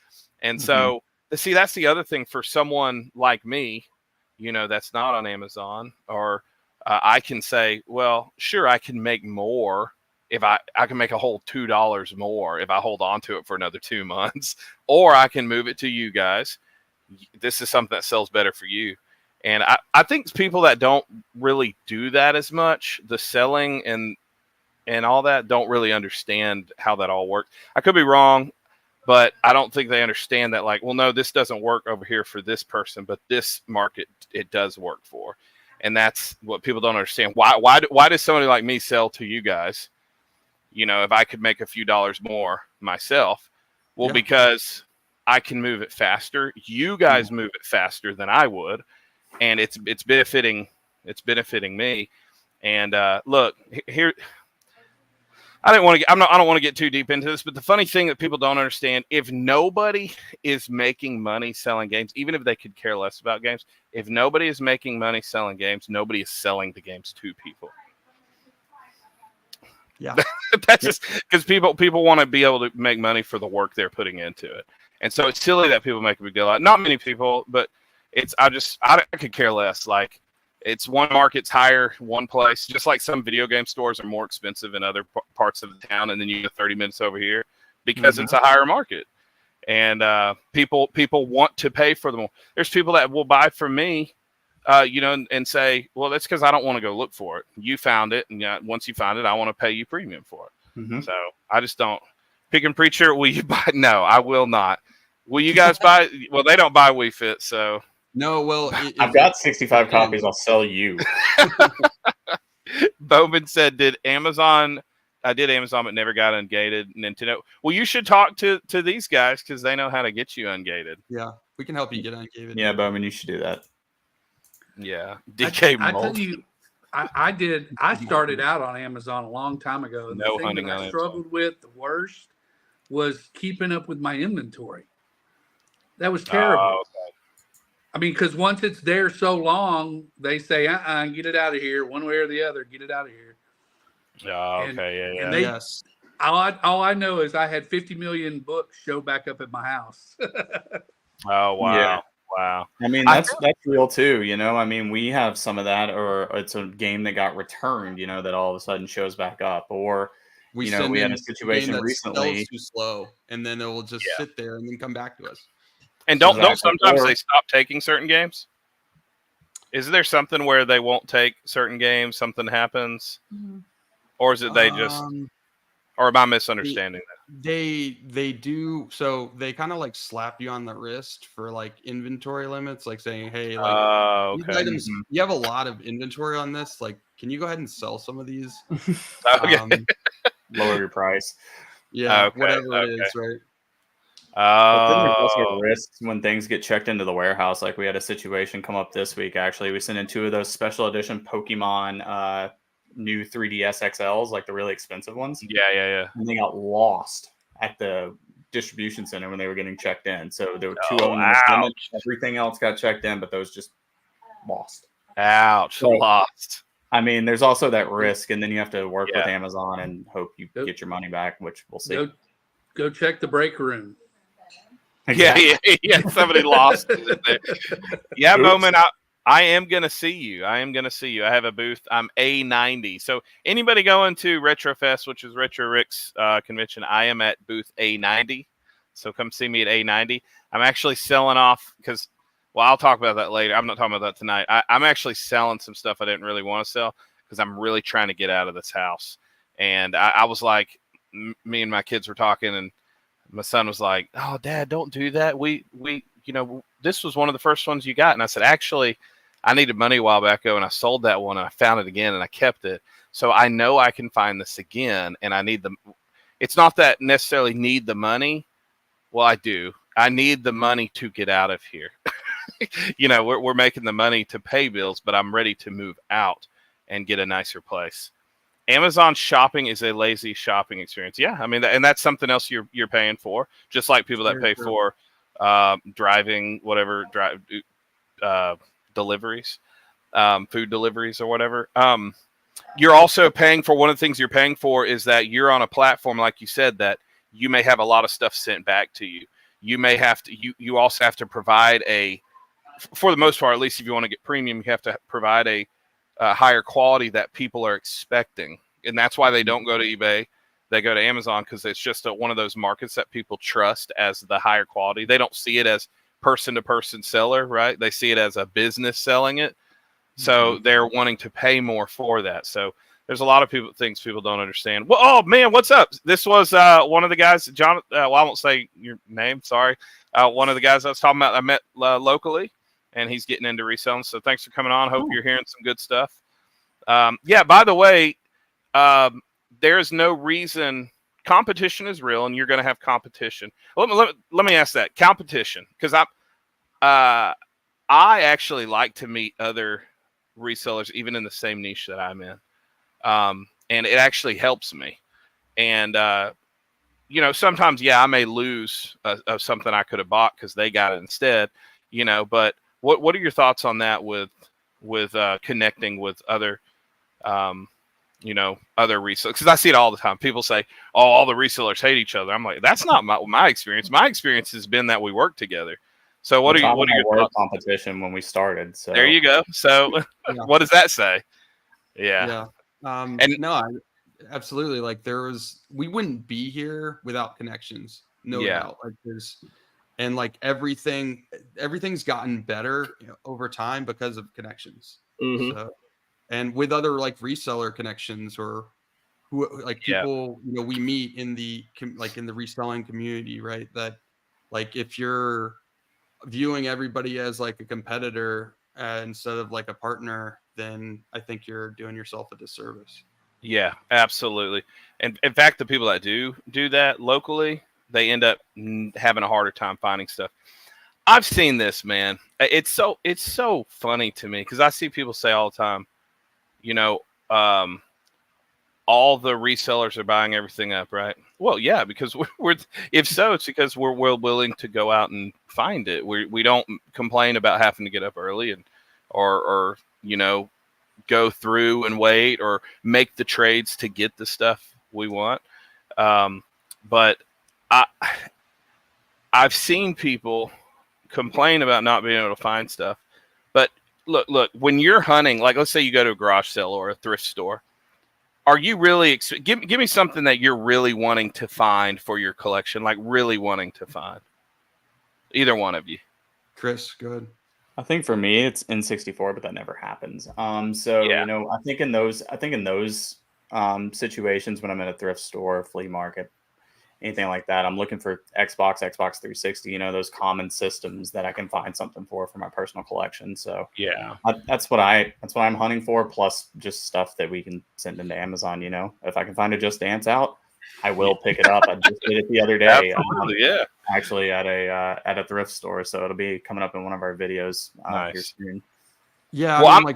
And so see, that's the other thing for someone like me, that's not on Amazon, or I can say, well, sure, I can make more if I can make a whole $2 more if I hold on to it for another 2 months, or I can move it to you guys. This is something that sells better for you. And I think people that don't really do that as much, the selling and all that, don't really understand how that all works. I could be wrong, but I don't think they understand that, like, well, no, this doesn't work over here for this person, but this market it does work for. And that's what people don't understand. Why does somebody like me sell to you guys? If I could make a few dollars more myself, well, because I can move it faster. You guys move it faster than I would, and it's benefiting me. And look here, I don't want to get too deep into this, but the funny thing that people don't understand, if nobody is making money selling games, even if they could care less about games, if nobody is making money selling games, nobody is selling the games to people.
Yeah.
That's just because people want to be able to make money for the work they're putting into it. And so it's silly that people make a big deal out. Not many people, but I could care less. Like, it's one market's higher one place, just like some video game stores are more expensive in other parts of the town, and then you go 30 minutes over here because it's a higher market. And people want to pay for them. There's people that will buy from me, and say, well, that's because I don't want to go look for it. You found it, and once you find it, I want to pay you premium for it. So I just don't. Pick and Preacher, will you buy? No, I will not. Will you guys buy? Well, they don't buy Wii Fit, so.
No, well,
I've got 65 copies. I'll sell you.
Bowman said, "Did Amazon? I did Amazon, but never got ungated. Nintendo. Well, you should talk to these guys because they know how to get you ungated.
Yeah, we can help you get ungated.
Yeah, Bowman, you should do that.
Yeah, DK.
I tell you, I did. I started out on Amazon a long time ago. And
no
the
hunting
thing that
on
I struggled with the worst was keeping up with my inventory. That was terrible.
Oh, okay.
I mean, because once it's there so long, they say, get it out of here, one way or the other, get it out of here.
Oh, okay,
And
Yes.
all I know is I had 50 million books show back up at my house.
Oh, wow.
Yeah.
Wow.
I mean, that's real too, I mean, we have some of that, or it's a game that got returned, that all of a sudden shows back up, or we had a situation recently
too slow, and then it will just sit there and then come back to us.
And don't sometimes they stop taking certain games? Is there something where they won't take certain games? Something happens, or is it they just? Or am I misunderstanding that?
They do. So they kind of like slap you on the wrist for like inventory limits, like saying, "Hey, like these items, you have a lot of inventory on this. Like, can you go ahead and sell some of these?
Lower your price."
Yeah, whatever it is, right?
But then there's also risks when things get checked into the warehouse. Like, we had a situation come up this week. Actually, we sent in 2 of those special edition Pokemon new 3DS XLs, like the really expensive ones.
Yeah.
And they got lost at the distribution center when they were getting checked in. So there were 2 of them in the summit. Everything else got checked in, but those just lost.
Ouch, so, lost.
I mean, there's also that risk, and then you have to work with Amazon and hope you get your money back, which we'll see.
Go check the break room.
Exactly. Yeah. Somebody lost it there. Yeah, Bowman, I am going to see you. I have a booth. I'm A90. So anybody going to RetroFest, which is Retro Rick's convention, I am at booth A90. So come see me at A90. I'm actually selling off because, well, I'll talk about that later. I'm not talking about that tonight. I'm actually selling some stuff I didn't really want to sell because I'm really trying to get out of this house. And I was like, me and my kids were talking, and my son was like, "Oh, Dad, don't do that. We, this was one of the first ones you got." And I said, "Actually, I needed money a while back ago, and I sold that one, and I found it again, and I kept it. So I know I can find this again, and I need the. It's not that necessarily need the money. Well, I do. I need the money to get out of here. We're making the money to pay bills, but I'm ready to move out and get a nicer place. Amazon shopping is a lazy shopping experience. Yeah, I mean, and that's something else you're paying for, just like people that pay for driving, whatever deliveries, food deliveries or whatever. You're also paying for, one of the things you're paying for is that you're on a platform, like you said, that you may have a lot of stuff sent back to you. You may have to, you also have to provide for the most part, at least if you want to get premium, you have to provide a higher quality that people are expecting. And that's why they don't go to eBay. They go to Amazon, because it's just one of those markets that people trust as the higher quality. They don't see it as person-to-person seller, right? They see it as a business selling it. So they're wanting to pay more for that. So there's a lot of things people don't understand. Well, oh man, what's up? This was one of the guys, John. Well, I won't say your name. Sorry. One of the guys I was talking about, I met locally, and he's getting into reselling. So thanks for coming on. Hope you're hearing some good stuff. Yeah. By the way, there's no reason. Competition is real, and you're going to have competition. Let me ask that competition, because I actually like to meet other resellers, even in the same niche that I'm in. And it actually helps me. And, sometimes, I may lose of something I could have bought because they got it instead, but what are your thoughts on that with connecting with other, other resellers? Because I see it all the time. People say, oh, all the resellers hate each other. I'm like, that's not my experience. My experience has been that we work together. So what are your thoughts?
Competition when we started? So
there you go. So what does that say?
Yeah. Absolutely. Like we wouldn't be here without connections. No doubt. Like and like everything's gotten better over time because of connections. So, and with other like reseller connections or people, we meet in the reselling community, right? That like, if you're viewing everybody as like a competitor instead of like a partner, then I think you're doing yourself a disservice.
Yeah, absolutely. And in fact, the people that do that locally, they end up having a harder time finding stuff. I've seen this, man. It's so funny to me, because I see people say all the time, all the resellers are buying everything up, right? Well, yeah, because if so, it's because we're willing to go out and find it. We don't complain about having to get up early or go through and wait or make the trades to get the stuff we want. But I've seen people complain about not being able to find stuff. But look, when you're hunting, like let's say you go to a garage sale or a thrift store, are you really give me something that you're really wanting to find for your collection, like really wanting to find? Either one of you.
Chris, go ahead.
I think for me it's N64, but that never happens. I think in those situations when I'm at a thrift store, flea market, anything like that, I'm looking for Xbox 360, those common systems that I can find something for my personal collection. So that's what I'm hunting for, plus just stuff that we can send into Amazon. If I can find a Just Dance out, I will pick it up. I just did it the other day.
Absolutely,
actually at a thrift store, so it'll be coming up in one of our videos here soon.
Yeah,
well,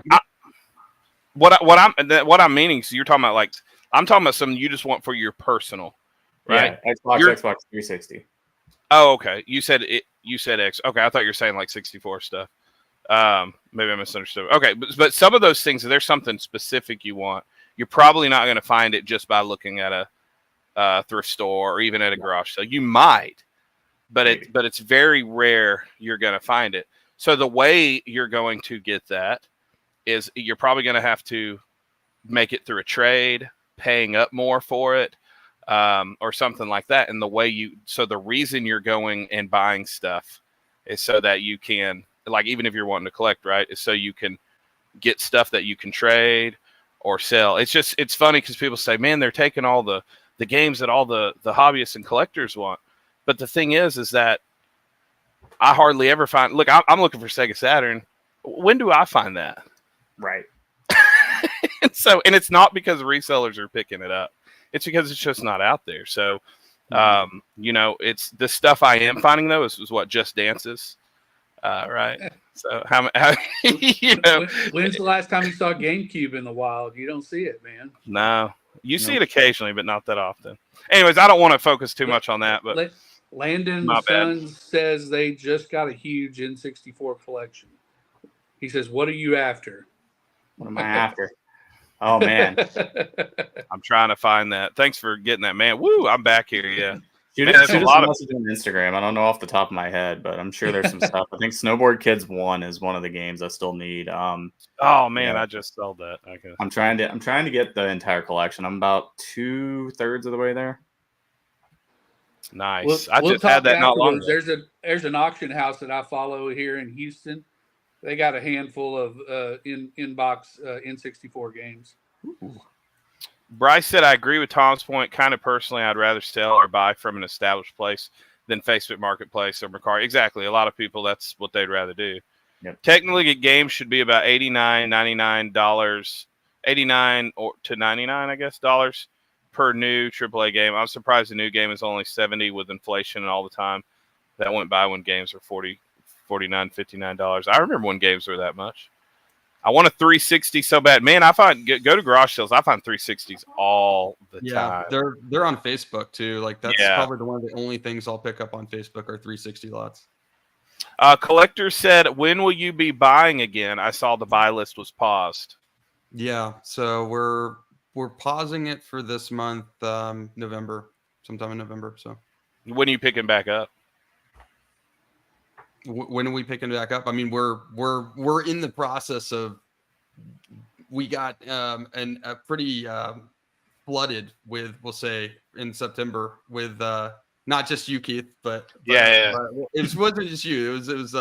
what I'm meaning, so you're talking about like, I'm talking about something you just want for your personal, right?
Yeah, Xbox 360.
Oh, okay. You said X. Okay, I thought you were saying like 64 stuff. Maybe I misunderstood. Okay, but some of those things, if there's something specific you want, you're probably not going to find it just by looking at a thrift store or even at a garage sale. You might, but it's very rare you're going to find it. So the way you're going to get that is you're probably going to have to make it through a trade, paying up more for it, or something like that. And the reason you're going and buying stuff is so that you can, like, even if you're wanting to collect, right, is so you can get stuff that you can trade or sell. It's funny because people say, man, they're taking all the games that all the hobbyists and collectors want. But the thing is that I hardly ever find, look, I'm looking for Sega Saturn. When do I find that?
Right.
and it's not because resellers are picking it up. It's because it's just not out there. So, it's the stuff I am finding though is what Just Dances. Right. So how
When's the last time you saw GameCube in the wild? You don't see it, man.
No. You see it occasionally, but not that often. Anyways, I don't want to focus too much on that, but
Landon Sons says they just got a huge N64 collection. He says, "What are you after?"
What am I after? Oh man,
I'm trying to find that. Thanks for getting that, man. Woo, I'm back here. Yeah.
Shoot us a message on Instagram. I don't know off the top of my head, but I'm sure there's some stuff. I think Snowboard Kids 1 is one of the games I still need.
Oh man, I just sold that. Okay.
I'm trying to get the entire collection. I'm about 2/3 of the way there.
Nice.
I just had that not long ago. There's an auction house that I follow here in Houston. They got a handful of inbox N64 games.
Ooh.
Bryce said, I agree with Tom's point. Kind of personally, I'd rather sell or buy from an established place than Facebook Marketplace or Mercari. Exactly. A lot of people, that's what they'd rather do.
Yep.
Technically, a game should be about $89, $99, $89 to $99, I guess, dollars per new AAA game. I'm surprised the new game is only $70 with inflation and all the time that went by when games were $40, $49, $59. I remember when games were that much. I want a 360 so bad, man. I find go to garage sales. I find 360s all the time.
They're on Facebook too. Like that's probably one of the only things I'll pick up on Facebook are 360 lots.
Collector said, "When will you be buying again?" I saw the buy list was paused.
Yeah, so we're pausing it for this month, November, sometime in November. So
when are you picking back up?
When are we picking back up? I mean, we're in the process of. We got a pretty flooded with, we'll say, in September with not just you, Keith, but
yeah.
It wasn't just you. It was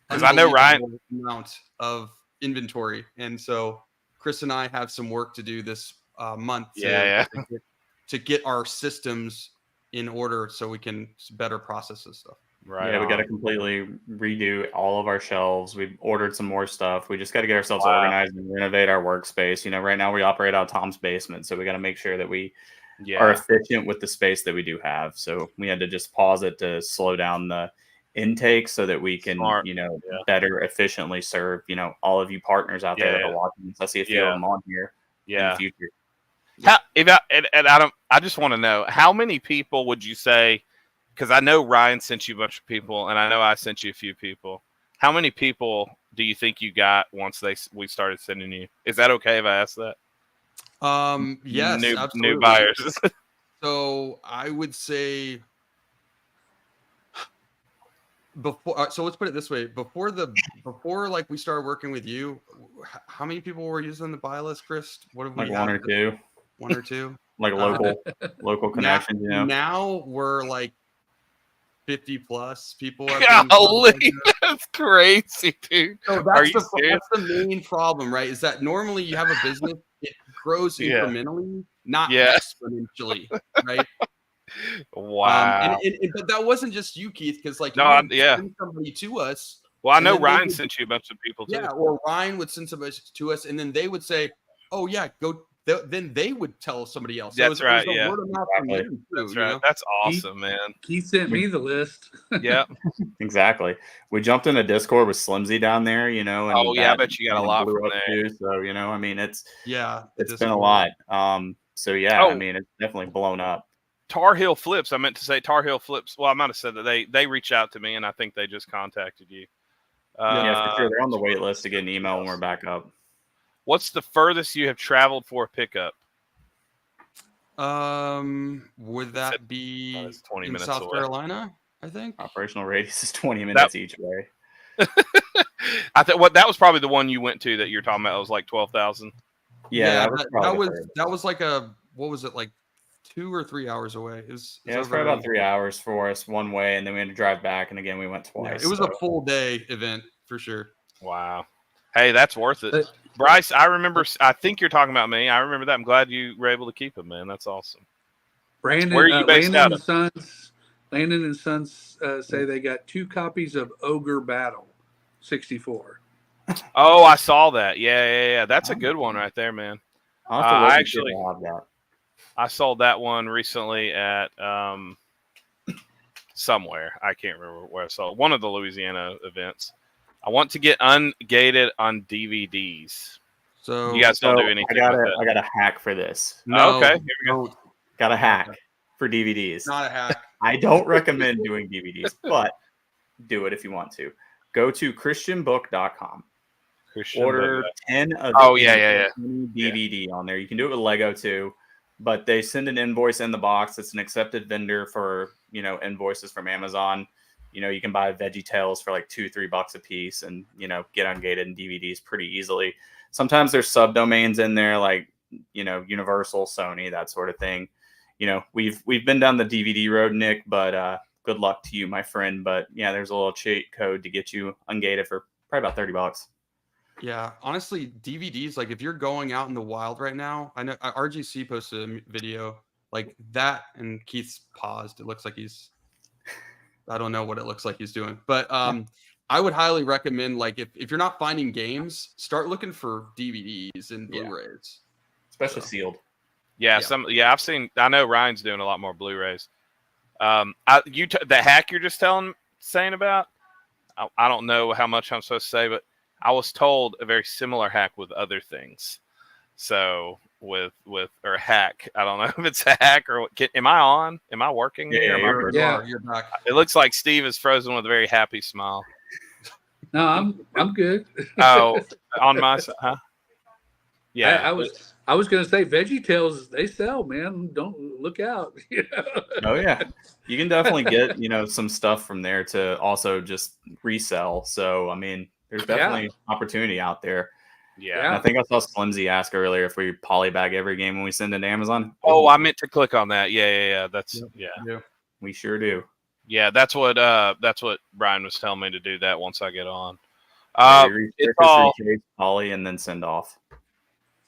because I know Ryan
amount of inventory, and so Chris and I have some work to do this month. To get our systems in order so we can better process this stuff.
Right. Yeah, we got to completely redo all of our shelves. We've ordered some more stuff. We just got to get ourselves organized and renovate our workspace. You know, right now we operate out of Tom's basement, so we got to make sure that we are efficient with the space that we do have. So we had to just pause it to slow down the intake so that we can, better efficiently serve, all of you partners out there that are watching. I see a few of them on here in the future.
I just want to know, how many people would you say? Because I know Ryan sent you a bunch of people, and I know I sent you a few people. How many people do you think you got once we started sending you? Is that okay if I ask that?
Yes, absolutely.
New buyers.
So I would say before. So let's put it this way: before like we started working with you, how many people were using the buy list, Chris? What have we?
Like one or two.
One or two.
Like local connections.
Now we're like 50 plus people.
Golly, that's crazy, dude.
So that's the main problem, right? Is that normally you have a business, it grows incrementally, not exponentially, right?
Wow.
But that wasn't just you, Keith, because like send somebody to us.
Well, I know Ryan sent you a bunch of people too.
Yeah, or Ryan would send somebody to us, and then they would say, "Oh yeah, go." Then they would tell somebody else.
That's right.
Yeah,
that's right. That's awesome, man.
He sent me the list.
Yeah,
exactly. We jumped in a Discord with Slimsy down there, And
I bet you got a lot from there.
Too, so I mean, it's
Discord.
been a lot. So I mean, it's definitely blown up.
Tar Heel Flips. I meant to say Tar Heel Flips. Well, I might have said that they reached out to me, and I think they just contacted you.
Yeah, for sure. They're on the wait list to get an email when we're back up.
What's the furthest you have traveled for a pickup?
Would that be
20
in
minutes
South
away.
Carolina? I think
operational radius is 20 minutes each way.
I thought that was probably the one you went to that you're talking about. It was like 12,000.
Yeah,
that was like what was it, like 2 or 3 hours away? It was
probably about 3 hours for us one way, and then we had to drive back, and again we went twice.
It was a full day event for sure.
Wow. Hey, that's worth it. Bryce, I remember. I think you're talking about me. I remember that. I'm glad you were able to keep him, man. That's awesome.
Brandon,
where are you based out of?
Landon and Sons say they got 2 copies of Ogre Battle 64.
Oh, I saw that. Yeah. That's a good one right there, man. I sold that one recently at somewhere. I can't remember where I saw it. One of the Louisiana events. I want to get Ungated on DVDs.
So
You guys don't do anything with it.
I got a hack for this.
no,
Okay, here we go.
don't.
Got a hack for DVDs.
Not a hack.
I don't recommend doing DVDs, but do it if you want to. Go to christianbook.com. Order 10 of DVD on there. You can do it with Lego too, but they send an invoice in the box. It's an accepted vendor for, invoices from Amazon. You can buy VeggieTales for like $2-3 a piece and, get ungated in DVDs pretty easily. Sometimes there's subdomains in there like, Universal, Sony, that sort of thing. We've been down the DVD road, Nick, but good luck to you, my friend. But yeah, there's a little cheat code to get you ungated for probably about $30.
Yeah, honestly, DVDs, like if you're going out in the wild right now, I know RGC posted a video like that, and Keith's paused. It looks like I don't know what it looks like he's doing, but I would highly recommend, like if you're not finding games, start looking for DVDs and Blu-rays,
especially sealed.
Yeah, I know Ryan's doing a lot more Blu-rays. The hack you're just saying about, I don't know how much I'm supposed to say, but I was told a very similar hack with other things. So or hack, I don't know if it's a hack or what. Am I on? Am I working here?
You're back.
It looks like Steve is frozen with a very happy smile.
No, I'm good.
Oh, on my side, huh? Yeah,
I was gonna say VeggieTales, they sell, man. Don't look out.
Oh yeah, you can definitely get some stuff from there to also just resell. So I mean, there's definitely opportunity out there.
Yeah.
And I think I saw Slimsy ask earlier if we polybag every game when we send it to Amazon.
Oh, I meant to click on that. Yeah. That's
we sure do.
Yeah, that's what Brian was telling me to do that once I get on.
It's all poly and then send off.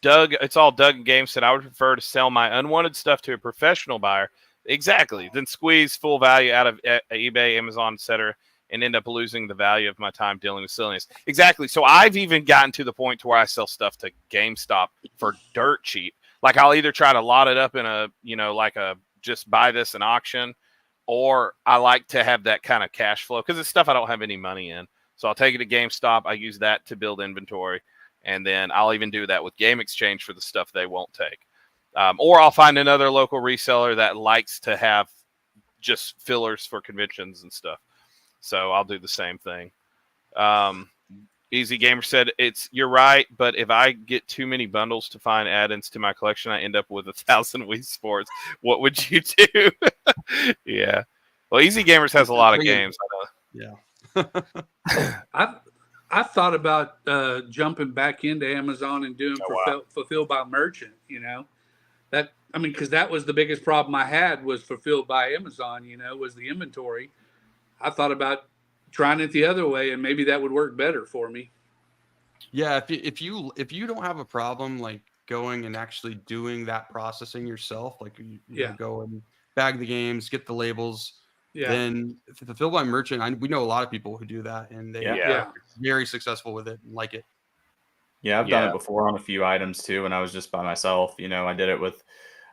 Doug, it's all Doug and Game said I would prefer to sell my unwanted stuff to a professional buyer. Exactly. Then squeeze full value out of eBay, Amazon, etc., and end up losing the value of my time dealing with silliness. Exactly. So I've even gotten to the point to where I sell stuff to GameStop for dirt cheap. Like I'll either try to lot it up in just buy this in auction, or I like to have that kind of cash flow because it's stuff I don't have any money in. So I'll take it to GameStop. I use that to build inventory. And then I'll even do that with Game Exchange for the stuff they won't take. Or I'll find another local reseller that likes to have just fillers for conventions and stuff. So I'll do the same thing. Easy Gamer said, you're right, but if I get too many bundles to find add-ins to my collection, I end up with 1,000 Wii Sports. What would you do? Yeah. Well, Easy Gamers has a lot of games.
Yeah.
I've thought about jumping back into Amazon and doing fulfilled by merchant. Because that was the biggest problem I had was fulfilled by Amazon. Was the inventory. I thought about trying it the other way, and maybe that would work better for me.
Yeah, if you don't have a problem like going and actually doing that processing yourself, like you go and bag the games, get the labels. Yeah. Then fulfilled by merchant, we know a lot of people who do that, and they are very successful with it and like it.
Yeah, I've done it before on a few items too, and I was just by myself. I did it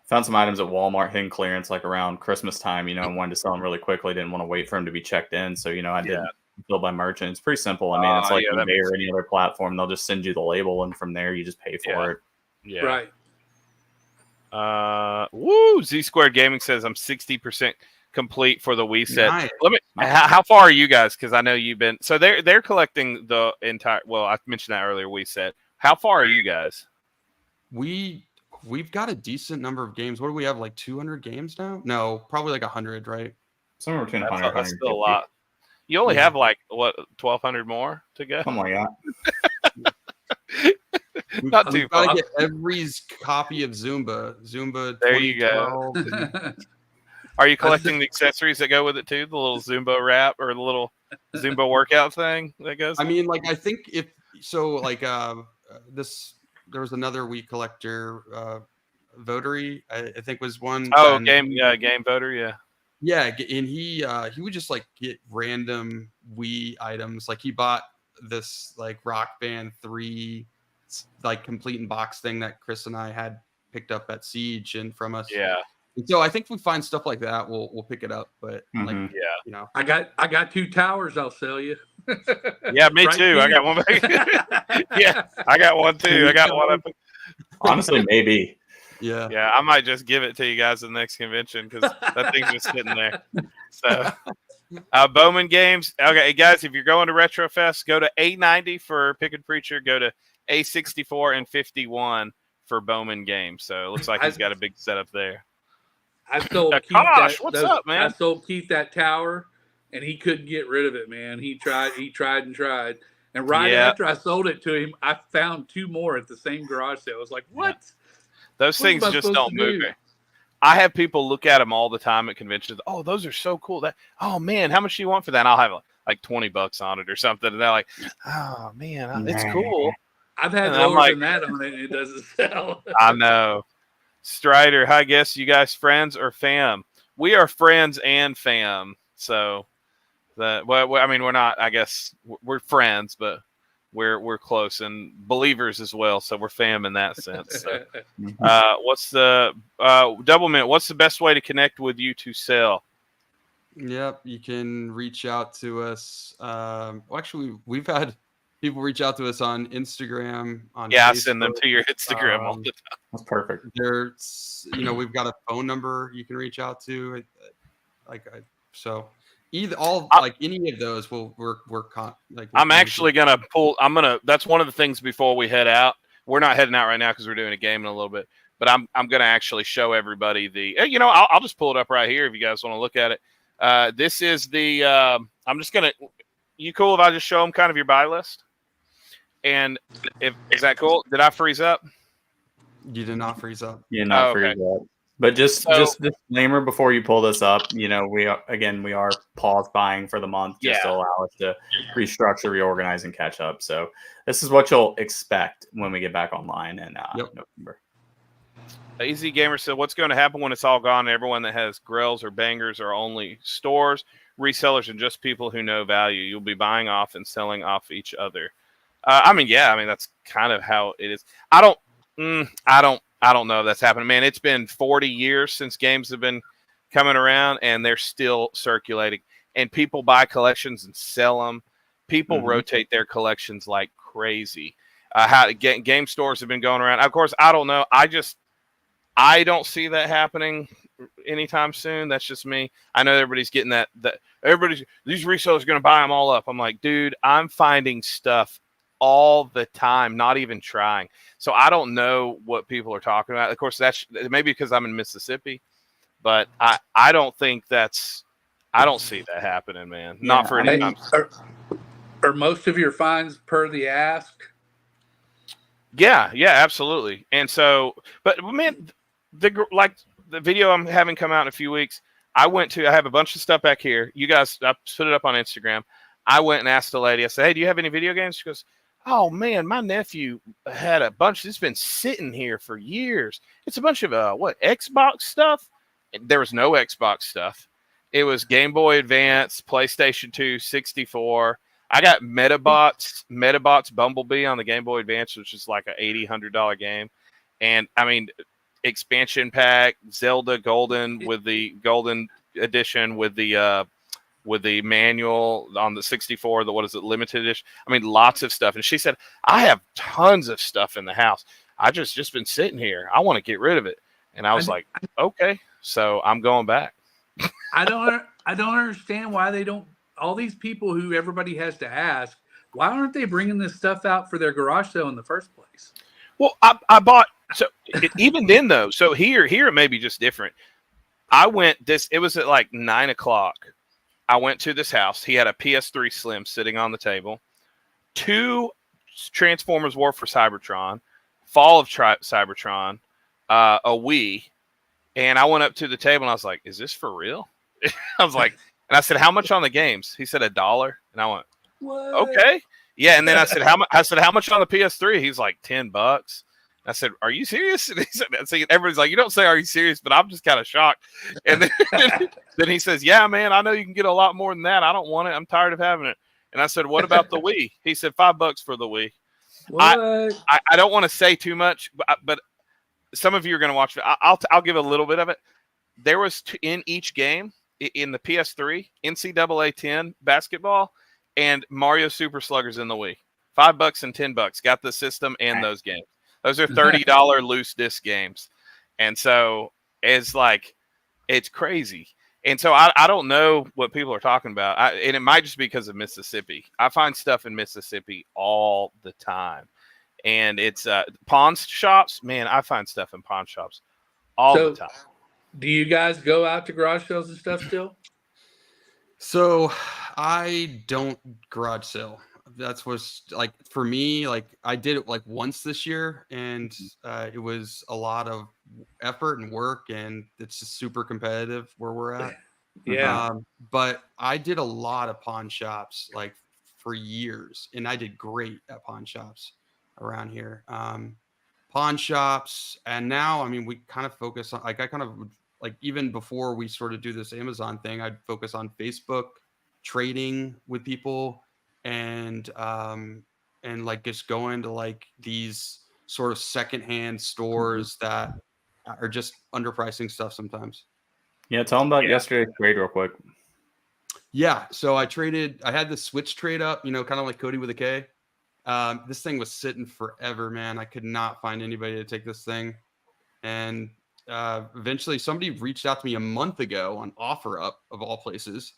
found some items at Walmart hidden clearance like around Christmas time, and wanted to sell them really quickly. Didn't want to wait for them to be checked in, so I did fulfilled by merchant. It's pretty simple. I mean, it's like eBay or any other platform. They'll just send you the label, and from there you just pay for it.
Yeah. Right. Woo! Z Squared Gaming says I'm 60% complete for the Wii set.
Nice.
How far are you guys? Because I know you've been. So they're collecting the entire. Well, I mentioned that earlier. Wii set. How far are you guys?
We've got a decent number of games. What do we have? Like 200 games now? No, probably like 100, right?
Somewhere between 100 and 150.
That's still a lot. You only have like 1,200 more to go.
Something like that.
Not too
far. Gotta get every copy of Zumba.
There you go. Are you collecting the accessories that go with it too? The little Zumba wrap or the little Zumba workout thing that goes?
I mean, like I think there was another Wii collector, Votary, I think was one.
Oh, Game Voter, yeah.
Yeah, and he would just like get random Wii items. Like he bought this like Rock Band 3 like complete in box thing that Chris and I had picked up at Siege and from us.
Yeah.
And so I think if we find stuff like that, we'll pick it up. But like,
Mhm.
Yeah.
you know,
I got 2 towers I'll sell you.
Yeah, me
Right,
too. I
Pete?
got one. Yeah, I got one too. I got one up.
Honestly, maybe.
yeah.
Yeah, I might just give it to you guys at the next convention because that thing's just sitting there. So, Bowman Games. Okay, guys, if you're going to Retrofest, go to A90 for Pick and Preacher. Go to A64 and 51 for Bowman Games. So it looks like he's got a big setup there.
I sold Keith
Kosh, what's up, man?
I sold Keith that tower, and he couldn't get rid of it, man. He tried and tried. And right after I sold it to him, I found 2 more at the same garage sale. I was like, what?
Those
What
things
am I
just
supposed
don't
to
move.
do?
I have people look at them all the time at conventions. Oh, those are so cool. That, oh man, how much do you want for that? And I'll have like $20 on it or something. And they're like, oh man, it's cool.
I've had
And I'm
lower
like,
than that on it, and it doesn't sell.
I know. Strider, I guess you guys friends or fam? We are friends and fam. So that, well, I mean, we're not. I guess we're friends, but we're close and believers as well. So we're fam in that sense. So, what's the Doublemint? What's the best way to connect with you to sell?
Yep, you can reach out to us. Well, actually, we've had people reach out to us on Instagram. On
Facebook. I
Facebook.
send them to your Instagram all the time.
That's perfect.
There's, we've got a phone number you can reach out to. So either like any of those
I'm actually gonna pull. That's one of the things before we head out. We're not heading out right now because we're doing a game in a little bit. But I'm gonna actually show everybody the. I'll just pull it up right here if you guys want to look at it. This is the. I'm just gonna. You cool if I just show them kind of your buy list? And is that cool? Did I freeze up?
You did not freeze up.
Yeah, not
okay.
freeze up. But just disclaimer before you pull this up, we are pause buying for the month just to allow us to restructure, reorganize, and catch up. So this is what you'll expect when we get back online in November.
Easy Gamer said, "What's going to happen when it's all gone? Everyone that has grills or bangers are only stores, resellers, and just people who know value. You'll be buying off and selling off each other." That's kind of how it is. I don't know if that's happening, man. It's been 40 years since games have been coming around, and they're still circulating. And people buy collections and sell them. People rotate their collections like crazy. Game stores have been going around. Of course, I don't know. I don't see that happening anytime soon. That's just me. I know everybody's getting that these resellers are going to buy them all up. I'm like, dude, I'm finding stuff all the time, not even trying. So I don't know what people are talking about. Of course, that's maybe because I'm in Mississippi, but I don't think I don't see that happening, man.
Yeah,
not for any time.
Are most of your finds per the ask?
Yeah, absolutely. And so, but man, the video I'm having come out in a few weeks, I have a bunch of stuff back here. You guys, I put it up on Instagram. I went and asked the lady, I said, "Hey, do you have any video games?" She goes, "Oh man, my nephew had a bunch. It's been sitting here for years. It's a bunch of Xbox stuff." And there was no Xbox stuff. It was Game Boy Advance, PlayStation 2, 64. I got Metabots Bumblebee on the Game Boy Advance, which is like an $100 game. And I mean, expansion pack, Zelda Golden with the Golden Edition with the manual on the 64, limited edition. I mean, lots of stuff. And she said, "I have tons of stuff in the house. I just been sitting here. I want to get rid of it." And I was like, okay, so I'm going back.
I don't understand why they don't. All these people who everybody has to ask, why aren't they bringing this stuff out for their garage sale in the first place?
Well, I bought, so even then though, so here it may be just different. It was at like 9:00. I went to this house. He had a PS3 Slim sitting on the table, 2 Transformers War for Cybertron, Fall of Cybertron, a Wii. And I went up to the table and I was like, "Is this for real?" I was like, and I said, "How much on the games?" He said $1. And I went,
What?
"Okay." Yeah. And then I said, "How much?" I said, "How much on the PS3?" He's like, $10. I said, "Are you serious?" And he said, so everybody's like, "You don't say, 'Are you serious?' But I'm just kind of shocked." And then he says, "Yeah, man, I know you can get a lot more than that. I don't want it. I'm tired of having it." And I said, "What about the Wii?" He said, $5 for the Wii. I don't want to say too much, but some of you are going to watch it. I'll give a little bit of it. there was in each game in the PS3, NCAA 10 basketball, and Mario Super Sluggers in the Wii. $5 and $10 got the system and those games. Those are $30 loose disc games, and so it's like it's crazy. And so I don't know what people are talking about, and it might just be because of Mississippi. I find stuff in Mississippi all the time, and it's pawn shops. Man, I find stuff in pawn shops all the time.
Do you guys go out to garage sales and stuff still?
So I don't garage sale. That's what's like for me. Like I did it like once this year, and it was a lot of effort and work, and it's just super competitive where we're at.
Yeah.
But I did a lot of pawn shops like for years, and I did great at pawn shops around here. Pawn shops, and now I mean we kind of focus on like I kind of like even before we sort of do this Amazon thing, I'd focus on Facebook trading with people and like just going to like these sort of secondhand stores that are just underpricing stuff sometimes.
Yeah, tell them about yesterday's trade real quick.
Yeah, so I had the Switch trade up, you know, kind of like Cody with a K. This thing was sitting forever, man. I could not find anybody to take this thing. And eventually somebody reached out to me a month ago on OfferUp of all places.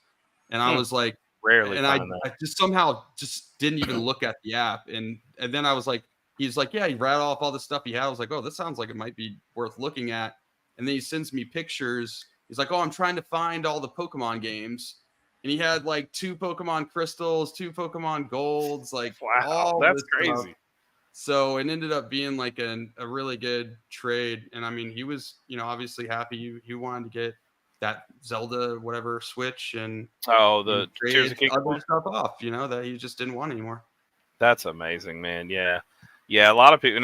And I was like,
rarely.
And I just somehow just didn't even look at the app. And then I was like, he's like, yeah, he rattled off all the stuff he had. I was like, oh, this sounds like it might be worth looking at. And then he sends me pictures. He's like, oh, I'm trying to find all the Pokemon games. And he had like 2 Pokemon crystals, 2 Pokemon golds, like
wow, that's crazy.
Stuff. So it ended up being like a really good trade. And I mean, he was, you know, obviously happy. He wanted to get that Zelda, whatever Switch and
the Tears of Kingdom
other stuff off, you know, that he just didn't want anymore.
That's amazing, man. Yeah. A lot of people.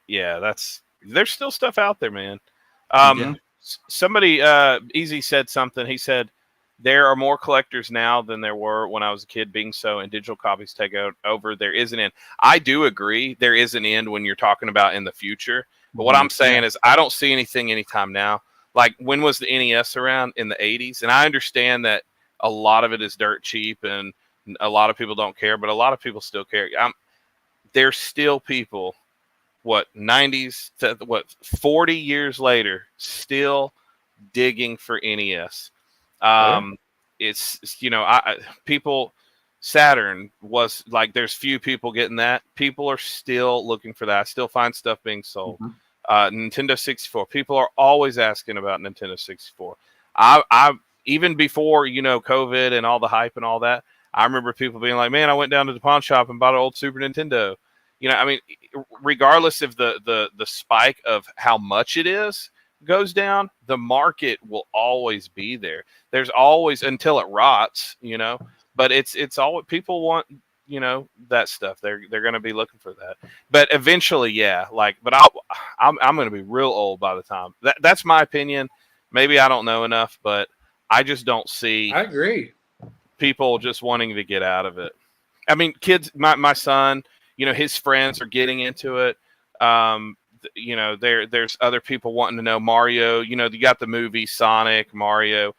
There's still stuff out there, man. Somebody, Easy said something. He said, there are more collectors now than there were when I was a kid, being so, and digital copies take over. There is an end. I do agree there is an end when you're talking about in the future. But what I'm saying is I don't see anything anytime now. Like, when was the NES around? In the 80s? And I understand that a lot of it is dirt cheap and a lot of people don't care, but a lot of people still care. There's still people, 90s to 40 years later, still digging for NES. It's, you know, people, Saturn was like, there's few people getting that. People are still looking for that. I still find stuff being sold. Nintendo 64. People are always asking about Nintendo 64. I even before, you know, COVID and all the hype and all that, I remember people being like, man, I went down to the pawn shop and bought an old Super Nintendo. You know, I mean, regardless of the spike of how much it is goes down, the market will always be there. There's always, until it rots, you know, but it's all people want, you know, that stuff. They're going to be looking for that. But eventually, yeah, like, but I'm going to be real old by the time. That's my opinion. Maybe I don't know enough, but I just don't see.
I agree.
People just wanting to get out of it. I mean, kids, my son, you know, his friends are getting into it. You know, there's other people wanting to know Mario. You know, you got the movie Sonic, Mario.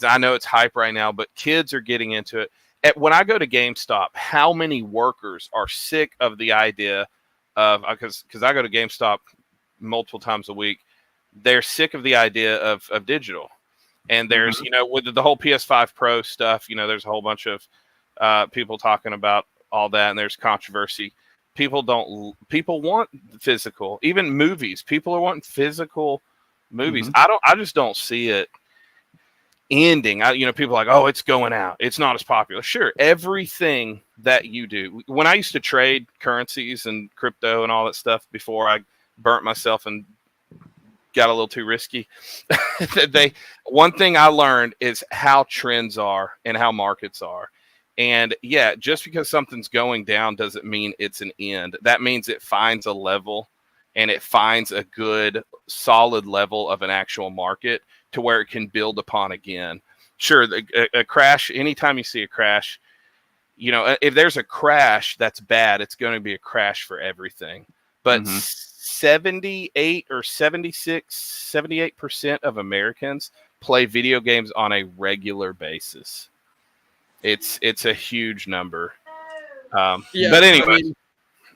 I know it's hype right now, but kids are getting into it. When I go to GameStop, how many workers are sick of the idea of, because I go to GameStop multiple times a week, they're sick of the idea of digital. And there's, you know, with the whole PS5 Pro stuff, you know, there's a whole bunch of people talking about all that, and there's controversy. People want physical, even movies. People are wanting physical movies. I just don't see it ending. You know, people are like, oh, it's going out. It's not as popular. Sure. Everything that you do. When I used to trade currencies and crypto and all that stuff before I burnt myself and got a little too risky, one thing I learned is how trends are and how markets are. And yeah, just because something's going down doesn't mean it's an end. That means it finds a level, and it finds a good, solid level of an actual market to where it can build upon again. Sure, a crash, anytime you see a crash, you know, if there's a crash that's bad, it's going to be a crash for everything. But 78 or 78% of Americans play video games on a regular basis. It's a huge number. But anyway.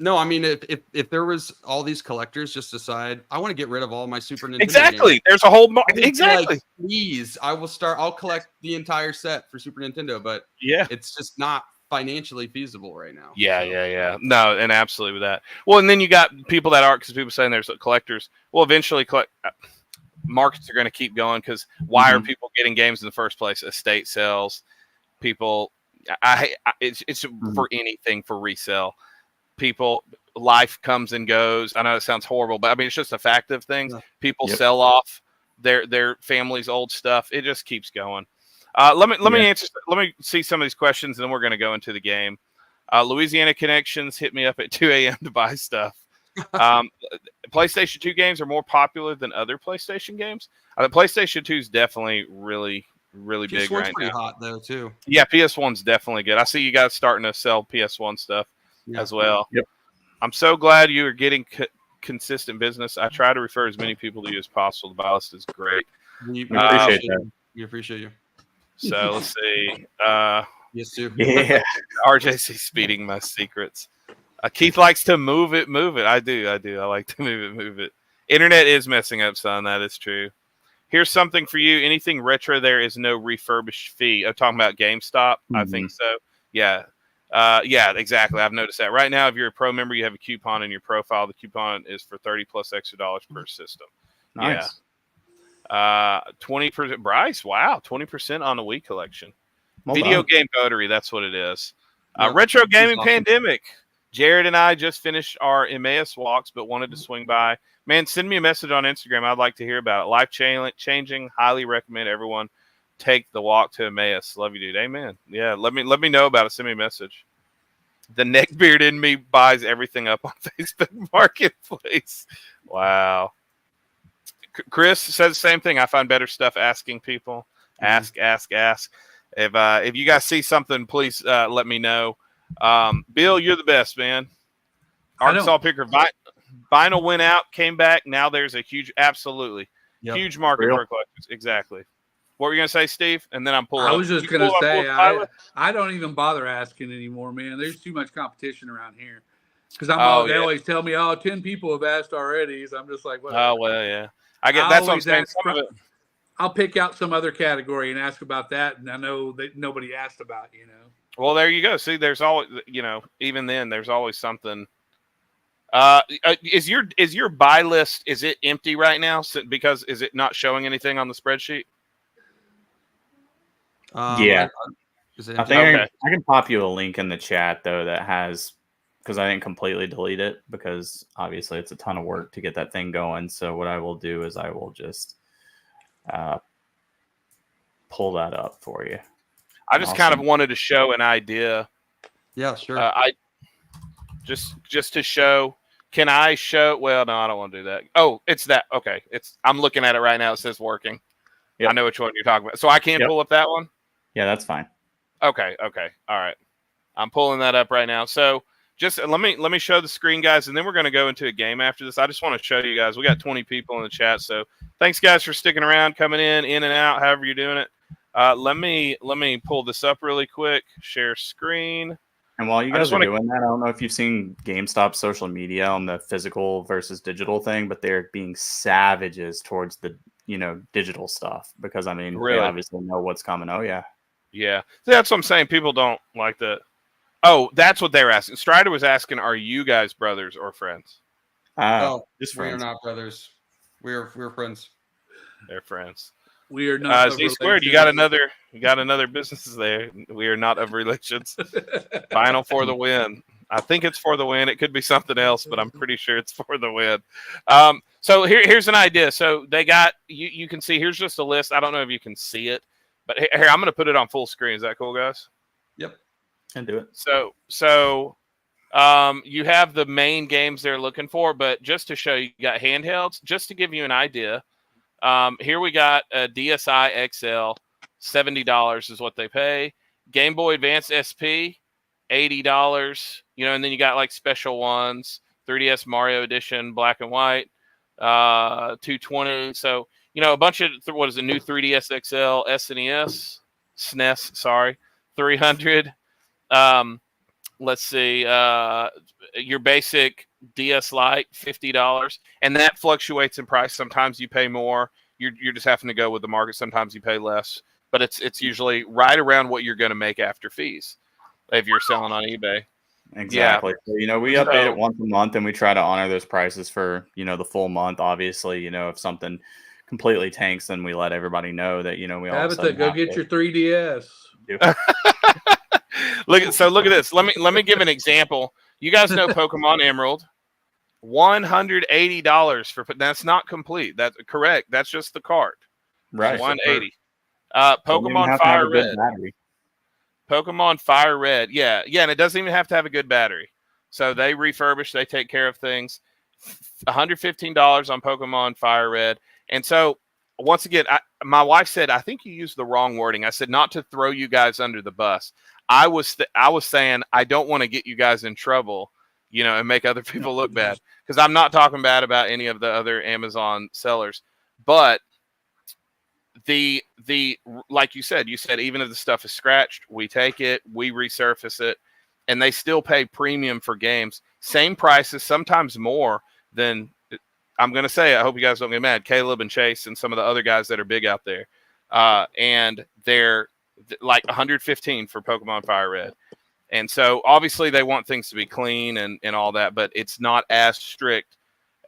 I mean, if there was all these collectors just decide, I want to get rid of all my Super Nintendo
Exactly.
games.
There's a whole exactly.
Like, please, I'll collect the entire set for Super Nintendo, but
yeah,
it's just not financially feasible right now.
Yeah. No, and absolutely with that. Well, and then you got people that aren't, because people saying there's collectors. Well, eventually markets are going to keep going, because why are people getting games in the first place? Estate sales, people. It's for anything, for resale. People, life comes and goes. I know it sounds horrible, but I mean, it's just a fact of things. People sell off their family's old stuff. It just keeps going. Let me answer. Let me see some of these questions, and then we're going to go into the game. Louisiana Connections hit me up at 2 a.m. to buy stuff. PlayStation 2 games are more popular than other PlayStation games. The PlayStation 2 is definitely really big right
pretty
now.
Hot though too.
Yeah, PS1's definitely good. I see you guys starting to sell PS1 stuff as well.
Yep.
I'm so glad you are getting consistent business. I try to refer as many people to you as possible. The buy list is great.
We appreciate that. We appreciate you.
So let's see.
Yes, too.
Yeah.
RJC speeding my secrets. Keith likes to move it. I do. I like to move it. Internet is messing up, son. That is true. Here's something for you. Anything retro, there is no refurbished fee. I'm talking about GameStop. I think so. Yeah. Yeah, exactly. I've noticed that. Right now, if you're a pro member, you have a coupon in your profile. The coupon is for $30 plus extra per system.
Nice.
Yeah. 20%. Bryce, wow. 20% on the Wii collection.
Well
Video
done.
game coterie, that's what it is.
Yep.
Retro gaming
Awesome.
pandemic. Jared and I just finished our Emmaus walks, but wanted to swing by. Man, send me a message on Instagram. I'd like to hear about it. Life changing. Highly recommend everyone take the walk to Emmaus. Love you, dude. Amen. Yeah, let me know about it. Send me a message. The neckbeard in me buys everything up on Facebook Marketplace. Wow. Chris says the same thing. I find better stuff asking people. Ask. If you guys see something, please let me know. Bill, you're the best, man. Arkansas Picker vinyl went out, came back. Now there's a huge market for collectors. Exactly. What were you gonna say, Steve? And then I'm pulling.
I was just gonna say I don't even bother asking anymore, man. There's too much competition around here. Because they always tell me, 10 people have asked already. So I'm just like, whatever.
Oh well, yeah. I get that's what I'm saying.
I'll pick out some other category and ask about that, and I know that nobody asked about,
Well, there you go. See, there's always, even then, there's always something. Is your buy list, is it empty right now? Because is it not showing anything on the spreadsheet?
Yeah. I think
okay.
I can pop you a link in the chat though that has, because I didn't completely delete it because obviously it's a ton of work to get that thing going. So what I will do is I will just pull that up for you.
I just kind of wanted to show an idea.
Yeah, sure.
I just to show. Can I show? Well, no, I don't want to do that. Oh, it's that. Okay, I'm looking at it right now. It says working. Yep. I know which one you're talking about. So I can't pull up that one.
Yeah, that's fine.
Okay. All right. I'm pulling that up right now. So just let me show the screen, guys, and then we're going to go into a game after this. I just want to show you guys. We got 20 people in the chat, so thanks, guys, for sticking around, coming in and out, however you're doing it. Let me pull this up really quick. Share screen.
And while you guys are doing that, I don't know if you've seen GameStop's social media on the physical versus digital thing, but they're being savages towards the digital stuff because they obviously know what's coming. Oh yeah.
Yeah, that's what I'm saying. People don't like that. Oh, that's what they were asking. Strider was asking, "Are you guys brothers or friends?"
Just
we
friends.
are not brothers. We're friends.
They're friends.
We are not.
Z squared. You got another business there. We are not of relations. Final for the win. I think it's for the win. It could be something else, but I'm pretty sure it's for the win. So here's an idea. So they got you can see. Here's just a list. I don't know if you can see it, but here I'm going to put it on full screen. Is that cool, guys?
Yep.
Can do it.
So you have the main games they're looking for, but just to show you got handhelds, just to give you an idea. Here we got a DSi XL, $70 is what they pay. Game Boy Advance SP, $80. And then you got like special ones, 3DS Mario Edition, black and white, $220. So a bunch of what is a new 3DS XL, SNES, sorry, 300. Let's see, your basic DS Lite, $50, and that fluctuates in price. Sometimes you pay more. You're just having to go with the market. Sometimes you pay less, but it's usually right around what you're going to make after fees if you're selling on eBay.
Exactly.
Yeah.
So, we update it once a month, and we try to honor those prices for, the full month. Obviously, if something completely tanks, then we let everybody know that, we all of a
Tabitha,
sudden
go
have
get
to
your 3DS.
do.
Look at this. Let me give an example. You guys know Pokemon Emerald, $180 for. That's not complete. That's correct. That's just the card.
Right.
$180.
Don't even
Pokemon
have to have
Fire
a good
Red.
battery.
Pokemon Fire Red. Yeah, and it doesn't even have to have a good battery. So they refurbish, they take care of things. $115 on Pokemon Fire Red. And so once again, my wife said, I think you used the wrong wording. I said not to throw you guys under the bus. I was saying I don't want to get you guys in trouble, and make other people look bad, because I'm not talking bad about any of the other Amazon sellers. But the like you said even if the stuff is scratched, we take it, we resurface it, and they still pay premium for games, same prices, sometimes more than, I'm going to say, I hope you guys don't get mad, Caleb and Chase and some of the other guys that are big out there, and they're like $115 for Pokemon Fire Red. And so obviously they want things to be clean and all that, but it's not as strict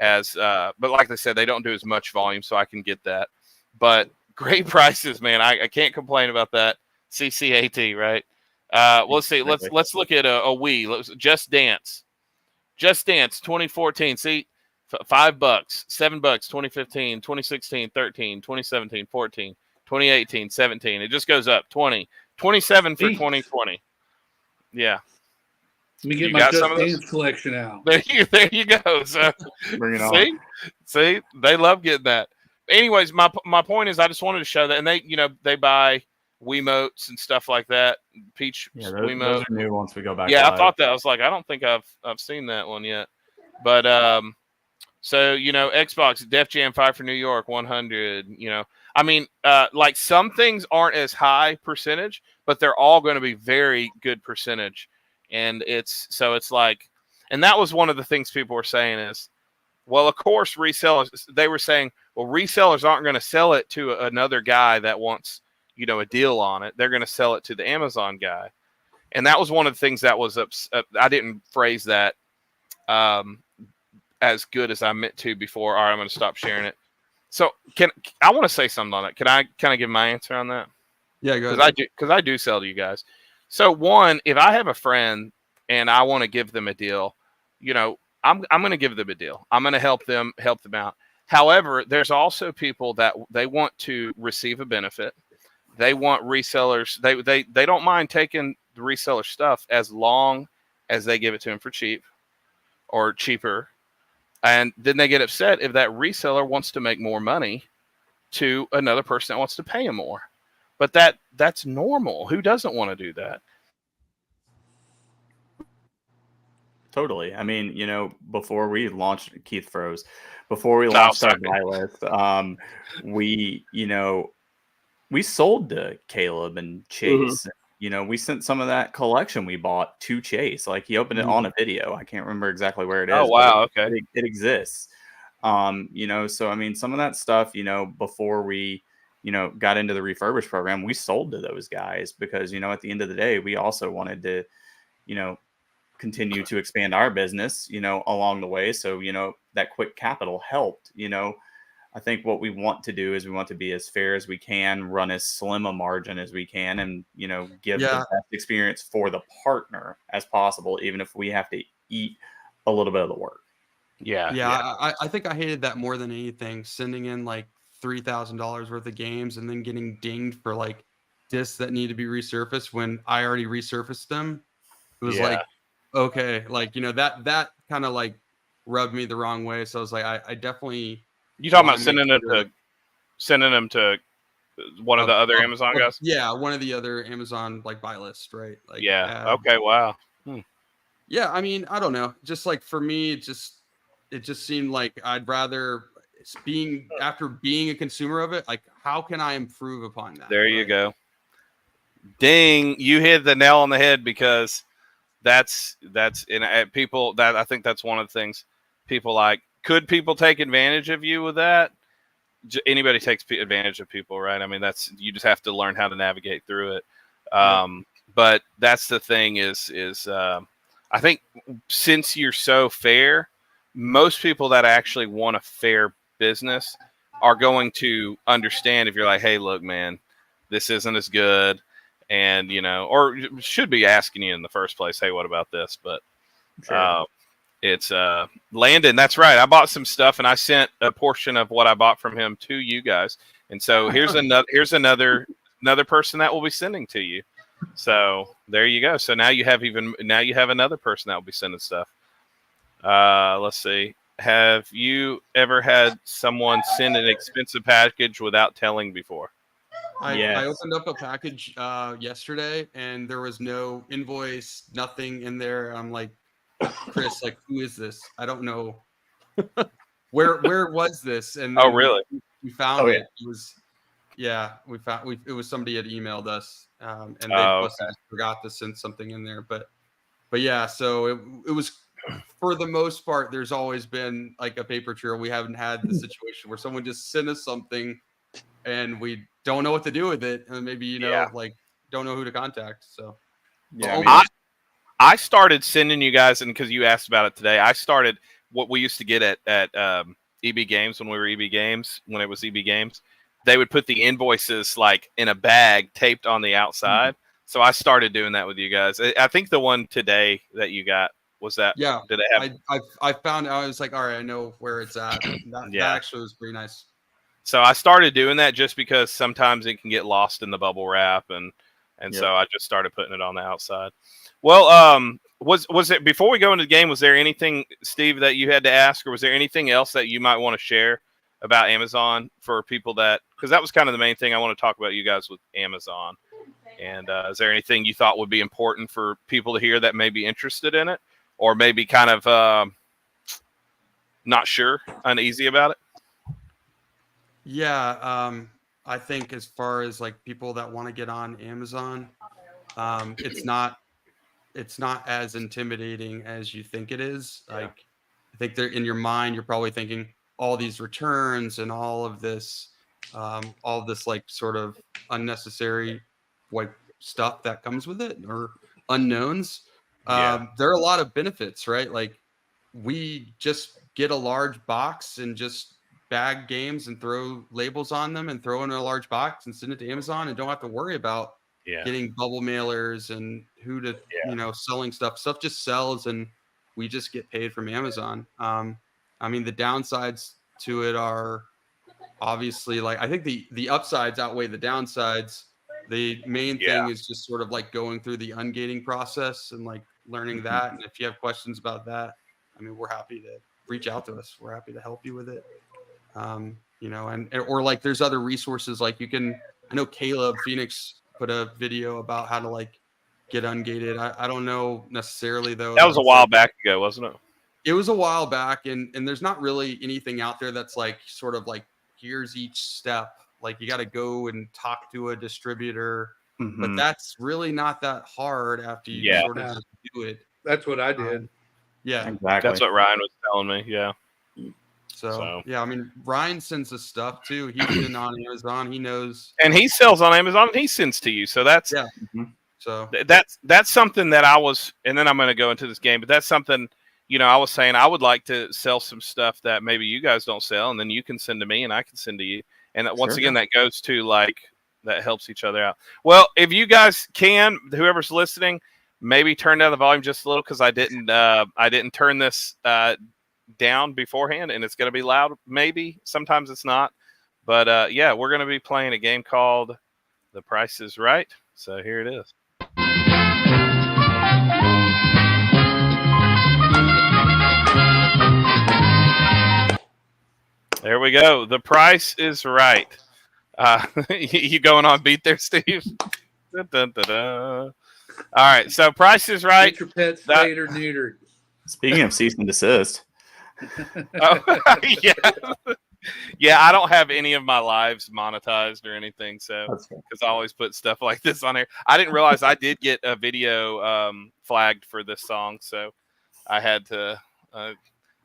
as but like I said, they don't do as much volume, so I can get that. But great prices, man. I can't complain about that. CCAT, right? Let's see. Let's look at a Wii. Just Dance. Just Dance 2014. See, $5, $7, 2015, 2016, 13, 2017, 14, 2018, 17. It just goes up. 20, 27 for 2020. Yeah.
Let me get my Just Dance collection out.
There you go. So
bring it on.
See, they love getting that. Anyways, my point is, I just wanted to show that, and they buy Wiimotes and stuff like that. Peach Wiimote.
Those are new once we go back.
Yeah,
live.
I thought that. I was like, I don't think I've seen that one yet. But so Xbox Def Jam 5 for New York 100. I mean, like some things aren't as high percentage, but they're all going to be very good percentage, and it's like, and that was one of the things people were saying is, well, of course, resellers. They were saying, well, resellers aren't going to sell it to another guy that wants, a deal on it. They're going to sell it to the Amazon guy. And that was one of the things that was I didn't phrase that as good as I meant to before. All right, I'm going to stop sharing it. So I want to say something on that. Can I kind of give my answer on that?
Yeah, go ahead.
Because I do sell to you guys. So one, if I have a friend and I want to give them a deal, I'm going to give them a deal. I'm going to help them out. However, there's also people that they want to receive a benefit. They want resellers. They don't mind taking the reseller stuff as long as they give it to them for cheap or cheaper. And then they get upset if that reseller wants to make more money to another person that wants to pay him more. But that's normal. Who doesn't want to do that?
Totally. I mean, before we launched Keith froze, before we launched our buy list, we sold to Caleb and Chase. Mm-hmm. We sent some of that collection we bought to Chase. Like he opened it on a video. I can't remember exactly where it is.
Oh wow, okay.
It exists. So I mean, some of that stuff, before we, got into the refurbished program, we sold to those guys because, at the end of the day, we also wanted to, continue to expand our business, along the way. So, that quick capital helped, I think what we want to do is we want to be as fair as we can, run as slim a margin as we can, and, give the best experience for the partner as possible, even if we have to eat a little bit of the work.
Yeah. I think I hated that more than anything, sending in like $3,000 worth of games and then getting dinged for like discs that need to be resurfaced when I already resurfaced them. It was like, okay, like, that kind of like rubbed me the wrong way. So I was like, I definitely.
You talking about sending them to one of the other Amazon guys?
Yeah, one of the other Amazon like buy lists, right? Like,
okay, wow.
Yeah, I mean, I don't know. Just like for me, it just seemed like I'd rather after being a consumer of it, like how can I improve upon that?
There you go. Ding, you hit the nail on the head, because that's in people that I think that's one of the things people like. Could people take advantage of you with that? Anybody takes advantage of people, right? I mean, you just have to learn how to navigate through it. But that's the thing is I think since you're so fair, most people that actually want a fair business are going to understand if you're like, hey, look, man, this isn't as good. And, or should be asking you in the first place, hey, what about this? But
Sure.
it's Landon. That's right. I bought some stuff and I sent a portion of what I bought from him to you guys. And so here's another person that will be sending to you. So there you go. So now you have another person that will be sending stuff. Let's see. Have you ever had someone send an expensive package without telling before?
I opened up a package yesterday and there was no invoice, nothing in there. I'm like, Chris, like, who is this? I don't know. Where was this? And
oh, really?
We found
it.
It was, it was somebody had emailed us, and they must have forgot to send something in there. But yeah, so it was, for the most part, there's always been like a paper trail. We haven't had the situation where someone just sent us something and we don't know what to do with it, and maybe like don't know who to contact. So
yeah,
I started sending you guys, and because you asked about it today, I started what we used to get at EB Games when we were EB Games, when it was EB Games. They would put the invoices like in a bag taped on the outside. Mm-hmm. So I started doing that with you guys. I think the one today that you got was that.
Yeah.
Did they have?
I found out. I was like, all right, I know where it's at. That actually was pretty nice.
So I started doing that just because sometimes it can get lost in the bubble wrap, and so I just started putting it on the outside. Well, was it, before we go into the game, was there anything, Steve, that you had to ask, or was there anything else that you might want to share about Amazon for people because that was kind of the main thing I want to talk about you guys with Amazon. And is there anything you thought would be important for people to hear that may be interested in it, or maybe kind of not sure, uneasy about it?
Yeah, I think as far as like people that want to get on Amazon, it's not as intimidating as you think it is. Like, I think in your mind, you're probably thinking all these returns and all of this like sort of unnecessary like stuff that comes with it, or unknowns. There are a lot of benefits, right? Like, we just get a large box and just bag games and throw labels on them and throw in a large box and send it to Amazon, and don't have to worry about getting bubble mailers and who to selling stuff just sells, and we just get paid from Amazon. I mean, the downsides to it are obviously, like, I think the upsides outweigh the downsides. The main thing is just sort of like going through the ungating process and like learning that. And if you have questions about that, I mean, we're happy to reach out to us. We're happy to help you with it. Or like there's other resources, like I know Caleb Phoenix put a video about how to like get ungated. I don't know necessarily though.
That was a while back ago, wasn't it?
It was a while back, and there's not really anything out there that's like sort of like, here's each step. Like, you got to go and talk to a distributor, but that's really not that hard after you sort of do it.
That's what I did.
Yeah,
exactly.
That's what Ryan was telling me. Yeah.
So yeah, I mean, Ryan sends us stuff too. He's been on Amazon. He knows,
and he sells on Amazon, and he sends to you. So that's
So
that's something that I was, and then I'm going to go into this game. But that's something, I was saying I would like to sell some stuff that maybe you guys don't sell, and then you can send to me, and I can send to you. And once again, that goes to like, that helps each other out. Well, if you guys can, whoever's listening, maybe turn down the volume just a little, because I didn't turn this down beforehand, and it's going to be loud. Maybe sometimes it's not, but we're going to be playing a game called The Price is Right. So here it is. There we go. The Price is Right. You going on beat there, Steve? Dun, dun, dun, dun. All right. So Price is Right.
Get your pets spayed or neutered.
Speaking of cease and desist.
Oh, yeah. Yeah, I don't have any of my lives monetized or anything, so
That's fair.
because I always put stuff like this on here. I didn't realize I did get a video flagged for this song, so I had to.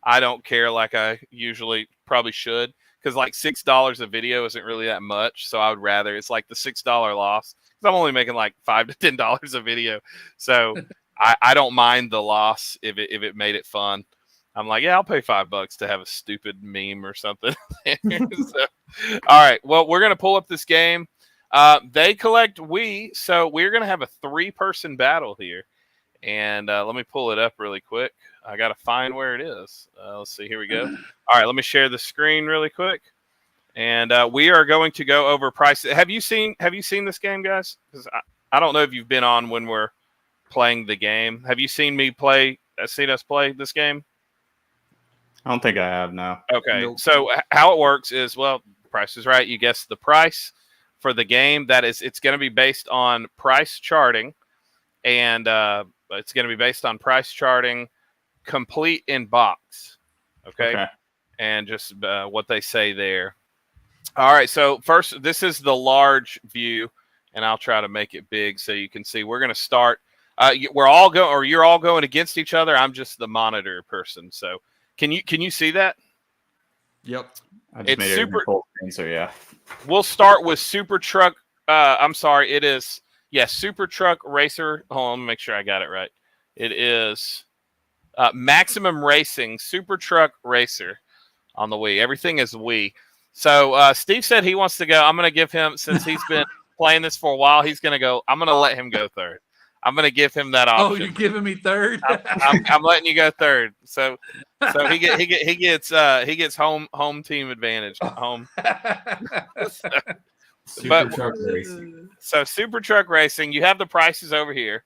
I don't care like I usually probably should, because like $6 a video isn't really that much. So I would rather it's like the $6 loss, because I'm only making like $5 to $10 a video, so I don't mind the loss if it made it fun. I'm like, yeah, I'll pay $5 to have a stupid meme or something. So, all right, well, we're gonna pull up this game. They collect we, so we're gonna have a 3-person battle here, and let me pull it up really quick. I gotta find where it is. Let's see. Here we go. All right, let me share the screen really quick, and we are going to go over prices. Have you seen this game, guys? Because I don't know if you've been on when we're playing the game. Have you seen me play? Seen us play this game?
I don't think I have, no.
Okay.
Nope.
So how it works is, well, Price is Right. You guess the price for the game. It's going to be based on price charting, and it's going to be based on price charting, complete in box. Okay. And just what they say there. All right. So first, this is the large view, and I'll try to make it big so you can see. We're going to start. You're all going against each other. I'm just the monitor person. So can you see that?
Yep.
I just made it full screen, so yeah.
We'll start with Super Truck. I'm sorry. It is, Super Truck Racer. Hold on, let me make sure I got it right. It is Maximum Racing Super Truck Racer on the Wii. Everything is Wii. So Steve said he wants to go. I'm going to give him, since he's been playing this for a while, he's going to go. I'm going to let him go third. I'm going to give him that option.
Oh, you're giving me third?
I'm letting you go third. So he gets home team advantage. Home.
Super Truck Racing.
So Super Truck Racing, you have the prices over here.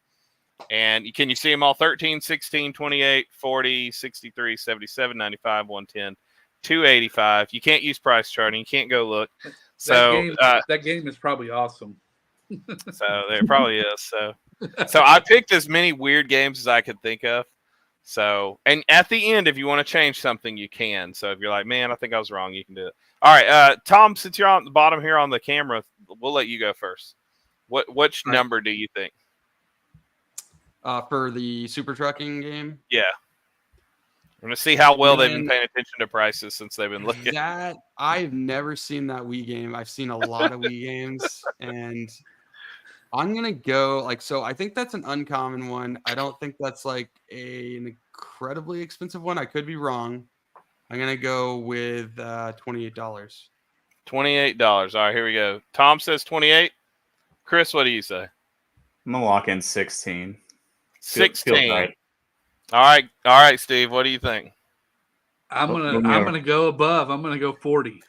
And can you see them all? 13, 16, 28, 40, 63, 77, 95, 110, 285. You can't use price charting. You can't go look. So
that game is probably awesome.
So there probably is. So I picked as many weird games as I could think of. So, and at the end, if you want to change something, you can. So if you're like, man, I think I was wrong, you can do it. All right, Tom, since you're on the bottom here on the camera, we'll let you go first. Which number do you think?
For the super trucking game?
Yeah. I'm going to see how well they've been paying attention to prices since they've been looking.
That, I've never seen that Wii game. I've seen a lot of Wii games, and I'm going to go, so I think that's an uncommon one. I don't think that's an incredibly expensive one. I could be wrong. I'm going to go with $28.
$28. All right, here we go. Tom says 28. Chris, what do you say?
I'm going to lock in 16.
16.
Feels right.
All right, Steve. What do you think?
I'm gonna go above. I'm gonna go 40.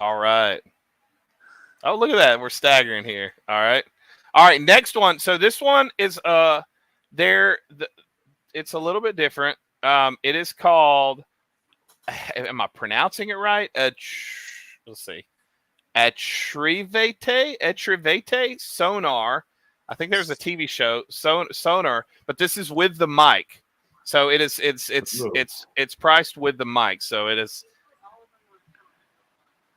All right. Oh, look at that. We're staggering here. All right. Next one. So this one is it's a little bit different. It is called. Am I pronouncing it right? Let's see. Etrivete Sonar. I think there's a TV show, Sonar, but this is with the mic. So it's priced with the mic. So it is.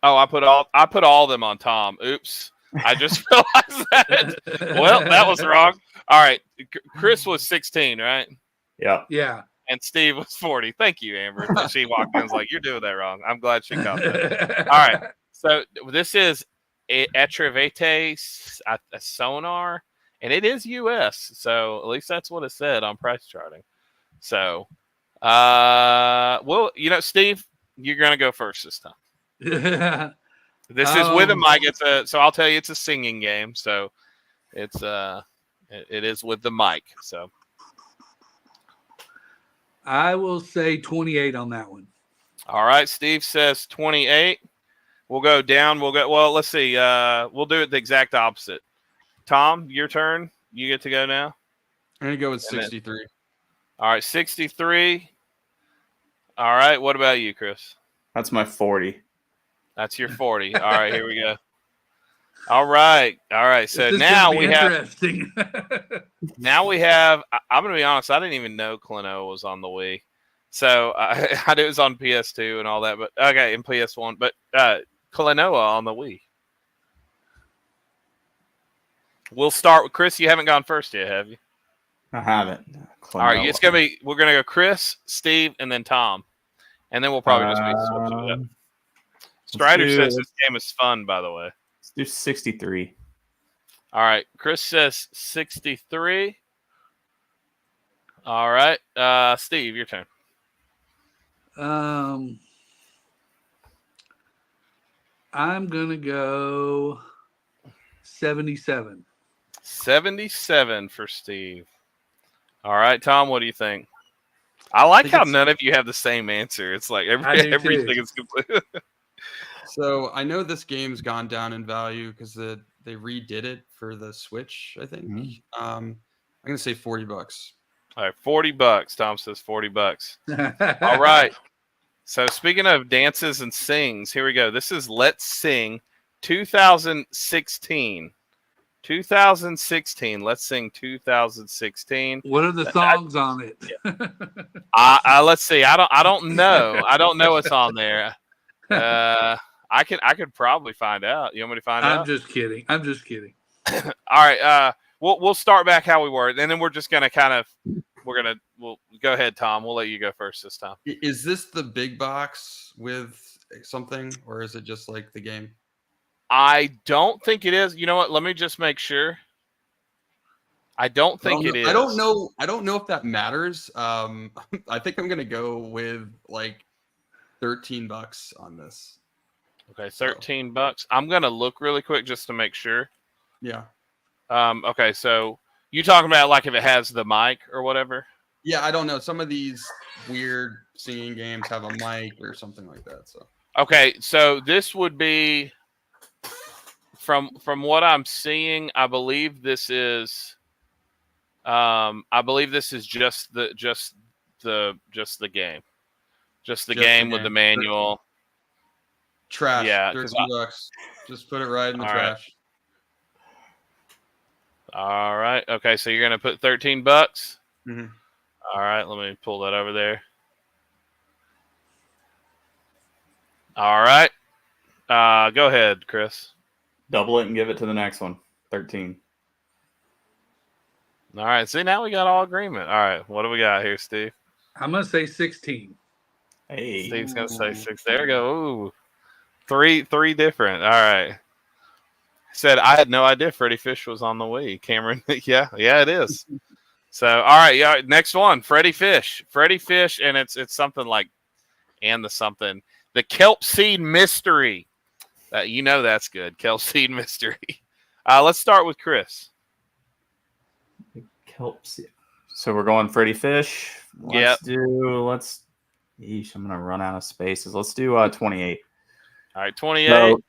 Oh, I put all of them on Tom. Oops. I just realized that. Well, that was wrong. All right. Chris was 16, right?
Yeah.
Yeah.
And Steve was 40. Thank you, Amber. She walked in and was like, you're doing that wrong. I'm glad she caught that. All right. So this is Etrivete Sonar. And it is US, so at least that's what it said on price charting. So, well, Steve, you're gonna go first this time. This is with a mic. So I'll tell you, it's a singing game. So it is with the mic. So
I will say 28 on that one.
All right, Steve says 28. We'll go down. Well, let's see. We'll do it the exact opposite. Tom, your turn. You get to go now.
I'm going to go with 63.
All right, 63. All right, what about you, Chris?
That's my 40.
That's your 40. All right, here we go. All right. So now we have. Now we have. I'm going to be honest. I didn't even know Klonoa was on the Wii. So I knew it was on PS2 and all that, but okay, and PS1. But Klonoa on the Wii. We'll start with Chris. You haven't gone first yet, have you?
I haven't.
All right, it's gonna be. We're gonna go Chris, Steve, and then Tom, and then we'll probably just be switching it up. Strider says this game is fun, by the way.
Let's do 63.
All right, Chris says 63. All right, Steve, your turn.
I'm gonna go 77.
77 for Steve. All right, Tom, what do you think? I like how none of you have the same answer. It's like everything is complete.
So I know this game's gone down in value because they redid it for the Switch, I think.
Mm-hmm.
I'm gonna say $40.
All right, $40. Tom says $40. All right. So speaking of dances and sings, here we go. This is Let's Sing 2016. 2016. Let's Sing 2016.
What are the songs on it?
Let's see. I don't know. I don't know what's on there. I could probably find out. You want me to find out?
I'm just kidding.
All right. We'll start back how we were, and then we're just gonna we'll go ahead, Tom. We'll let you go first this time.
Is this the big box with something, or is it just like the game?
I don't think it is. You know what? Let me just make sure. I don't think it is.
I don't know if that matters. I think I'm gonna go with like $13 on this.
Okay, $13. I'm gonna look really quick just to make sure.
Yeah.
Okay, so you talking about like if it has the mic or whatever?
Yeah, I don't know. Some of these weird singing games have a mic or something like that. So
okay, so this would be from what I'm seeing. I believe this is just the game, just the game with the manual.
Trash.
Yeah,
$13. Just put it right in the trash.
All right. Okay, so you're gonna put $13. Mm-hmm. All right. Let me pull that over there. All right. Go ahead, Chris.
Double it and give it to the next one. 13.
All right. See, now we got all agreement. All right. What do we got here, Steve?
I'm gonna say 16.
Hey.
Steve's gonna say 6. There we go. Ooh. Three different. All right. Said I had no idea Freddy Fish was on the Wii. Cameron, yeah, it is. So, all right, yeah. Next one, Freddy Fish, and it's something like, and the Kelp Seed Mystery. That's good. Kelp Seed Mystery. Let's start with Chris.
Kelp Seed. So we're going Freddy Fish. Yeesh, I'm gonna run out of spaces. Let's do 28.
All right, 28.
So,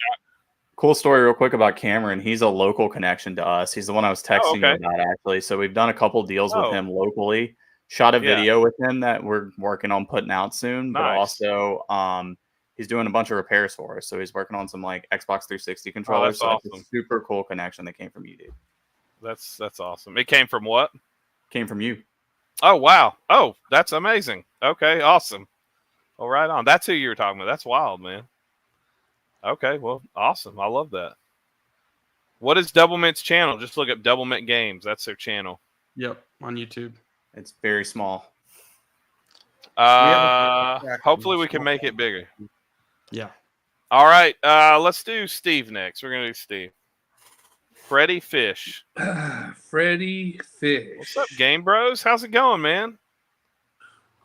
cool story real quick about Cameron. He's a local connection to us. He's the one I was texting you about, actually. So we've done a couple deals with him locally. Shot a video with him that we're working on putting out soon. Nice. But also he's doing a bunch of repairs for us. So he's working on some like Xbox 360 controllers.
Oh, that's awesome.
It's a super cool connection that came from you, dude.
That's awesome. It came from what?
Came from you.
Oh, wow. Oh, that's amazing. Okay, awesome. Well, right on. That's who you were talking about. That's wild, man. Okay, well, awesome. I love that. What is Doublemint's channel? Just look up Doublemint Games. That's their channel.
Yep, on YouTube.
It's very small.
Hopefully we can make it bigger.
Yeah.
All right, let's do Steve next. We're going to do Steve. Freddy Fish.
Freddy Fish.
What's up, Game Bros? How's it going, man?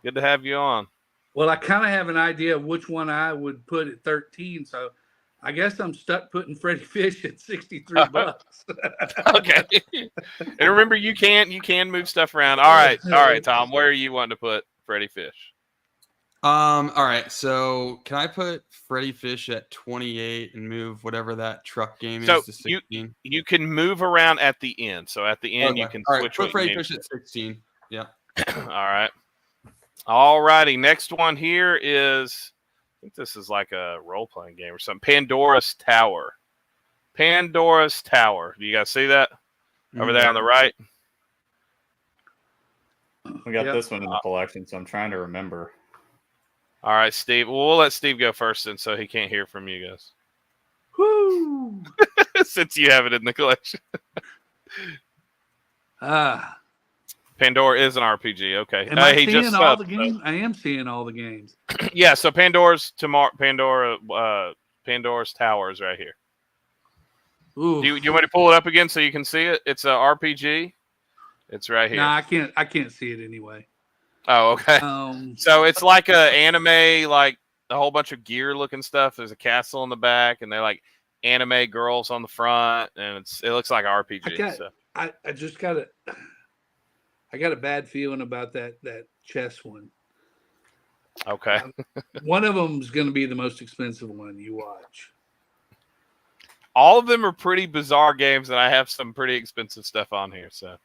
Good to have you on.
Well, I kind of have an idea of which one I would put at 13, so I guess I'm stuck putting Freddy Fish at $63.
Okay. And remember, you can move stuff around. All right, Tom. Where are you wanting to put Freddy Fish?
All right. So can I put Freddy Fish at 28 and move whatever that truck game is to 16?
You can move around at the end. So at the end, you can switch.
Put Freddy Fish at 16. Yeah.
All right. All righty. Next one here is, I think this is like a role-playing game or something. Pandora's Tower. Pandora's Tower. Do you guys see that? Over there on the right?
We got this one in the collection, so I'm trying to remember.
All right, Steve. Well, we'll let Steve go first, then, so he can't hear from you guys.
Woo!
Since you have it in the collection. Pandora is an RPG. Okay.
Am I
he
seeing
just
all
subbed,
the games? I am seeing all the games.
Yeah. So Pandora's Pandora's Tower is right here.
Ooh.
Do you want to pull it up again so you can see it? It's an RPG. It's right here.
No, I can't see it anyway.
Oh, okay. So it's like a anime, like a whole bunch of gear looking stuff. There's a castle in the back, and they're like anime girls on the front, and it looks like an RPG.
I just got a bad feeling about that chess one.
Okay.
One of them's going to be the most expensive one you watch.
All of them are pretty bizarre games, and I have some pretty expensive stuff on here. So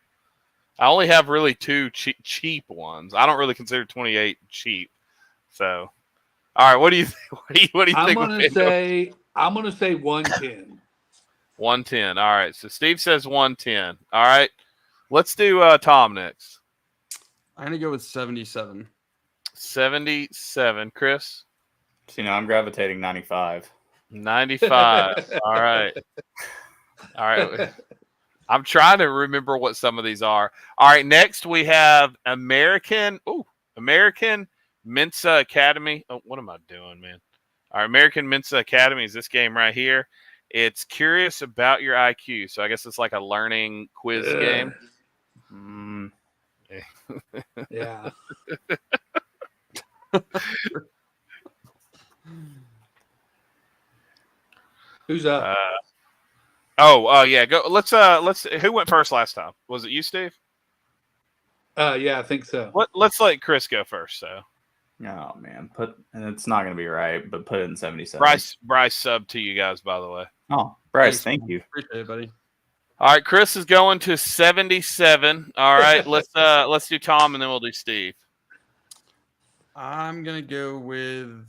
I only have really two cheap ones. I don't really consider 28 cheap. So, all right, what do you think? What do you think?
I'm gonna say 110.
110. All right. So Steve says 110. All right. Let's do Tom next.
I'm gonna go with 77.
77. Chris?
So, I'm gravitating 95.
95. All right. All right. I'm trying to remember what some of these are. All right. Next, we have American Mensa Academy. Oh, what am I doing, man? Our American Mensa Academy is this game right here. It's curious about your IQ. So I guess it's like a learning quiz game.
Yeah. Who's up?
Yeah. Go. Let's. Who went first last time? Was it you, Steve?
Yeah, I think so.
Let's let Chris go first. So.
Oh man, it's not gonna be right, but put it in 77.
Bryce sub to you guys, by the way.
Oh, Bryce, thank you.
Appreciate it, buddy.
All right, Chris is going to 77. All right, let's do Tom, and then we'll do Steve.
I'm gonna go with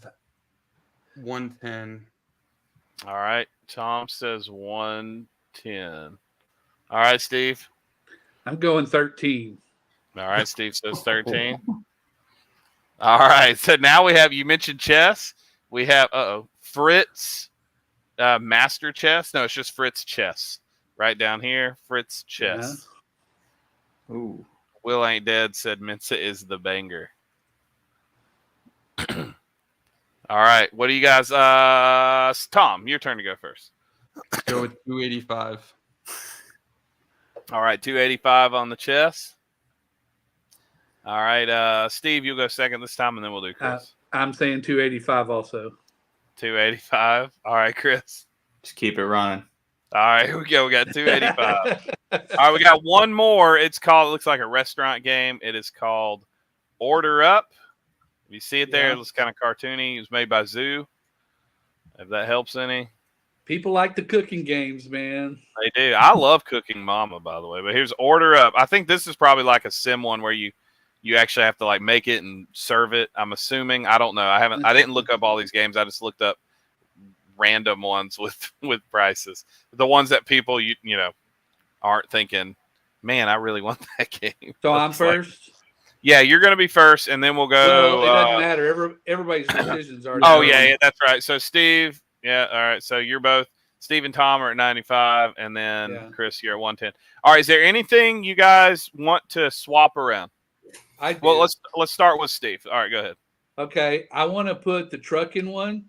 110.
All right, Tom says 110. All right, Steve.
I'm going 13.
All right, Steve says 13. All right, so now we have, you mentioned chess. We have Fritz Master Chess. No, it's just Fritz Chess. Right down here, Fritz Chess.
Yeah. Ooh.
Will Ain't Dead said Mensa is the banger. All right, what do you guys? Tom, your turn to go first.
Let's go with 285.
All right, 285 on the chess. All right, Steve, you'll go second this time, and then we'll do Chris.
I'm saying 285 also.
285. All right, Chris.
Just keep it running.
All right, here we go. We got 285. All right, we got one more. It looks like a restaurant game. It is called Order Up. You see it there? Yeah. It looks kind of cartoony. It was made by Zoo. If that helps any.
People like the cooking games, man.
They do. I love Cooking Mama, by the way. But here's Order Up. I think this is probably like a sim one where you actually have to like make it and serve it. I'm assuming. I don't know. I didn't look up all these games. I just looked up random ones with prices. The ones that people you know aren't thinking, man, I really want that game.
So I'm first.
Yeah, you're going to be first, and then we'll go.
Well, it doesn't matter. Everybody's decisions are.
Oh yeah, that's right. So Steve, yeah, all right. So you're both Steve and Tom are at 95, and then Chris, you're at 110. All right. Is there anything you guys want to swap around? Well, let's start with Steve. All right, go ahead.
Okay, I want to put the trucking one.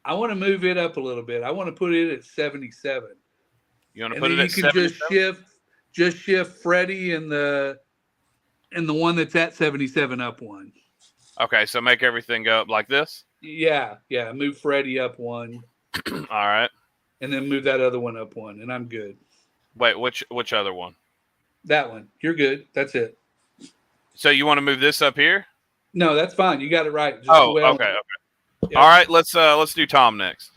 I want to move it up a little bit. I want to put it at 77.
You want to put it at 77?
And then you can just shift Freddie and the one that's at 77 up one.
Okay, so make everything go up like this?
Yeah. Move Freddie up one.
All right.
And then move that other one up one, and I'm good.
Wait, which other one?
That one. You're good. That's it.
So you want to move this up here?
No, that's fine. You got it right.
Just okay. Yep. All right, let's do Tom next.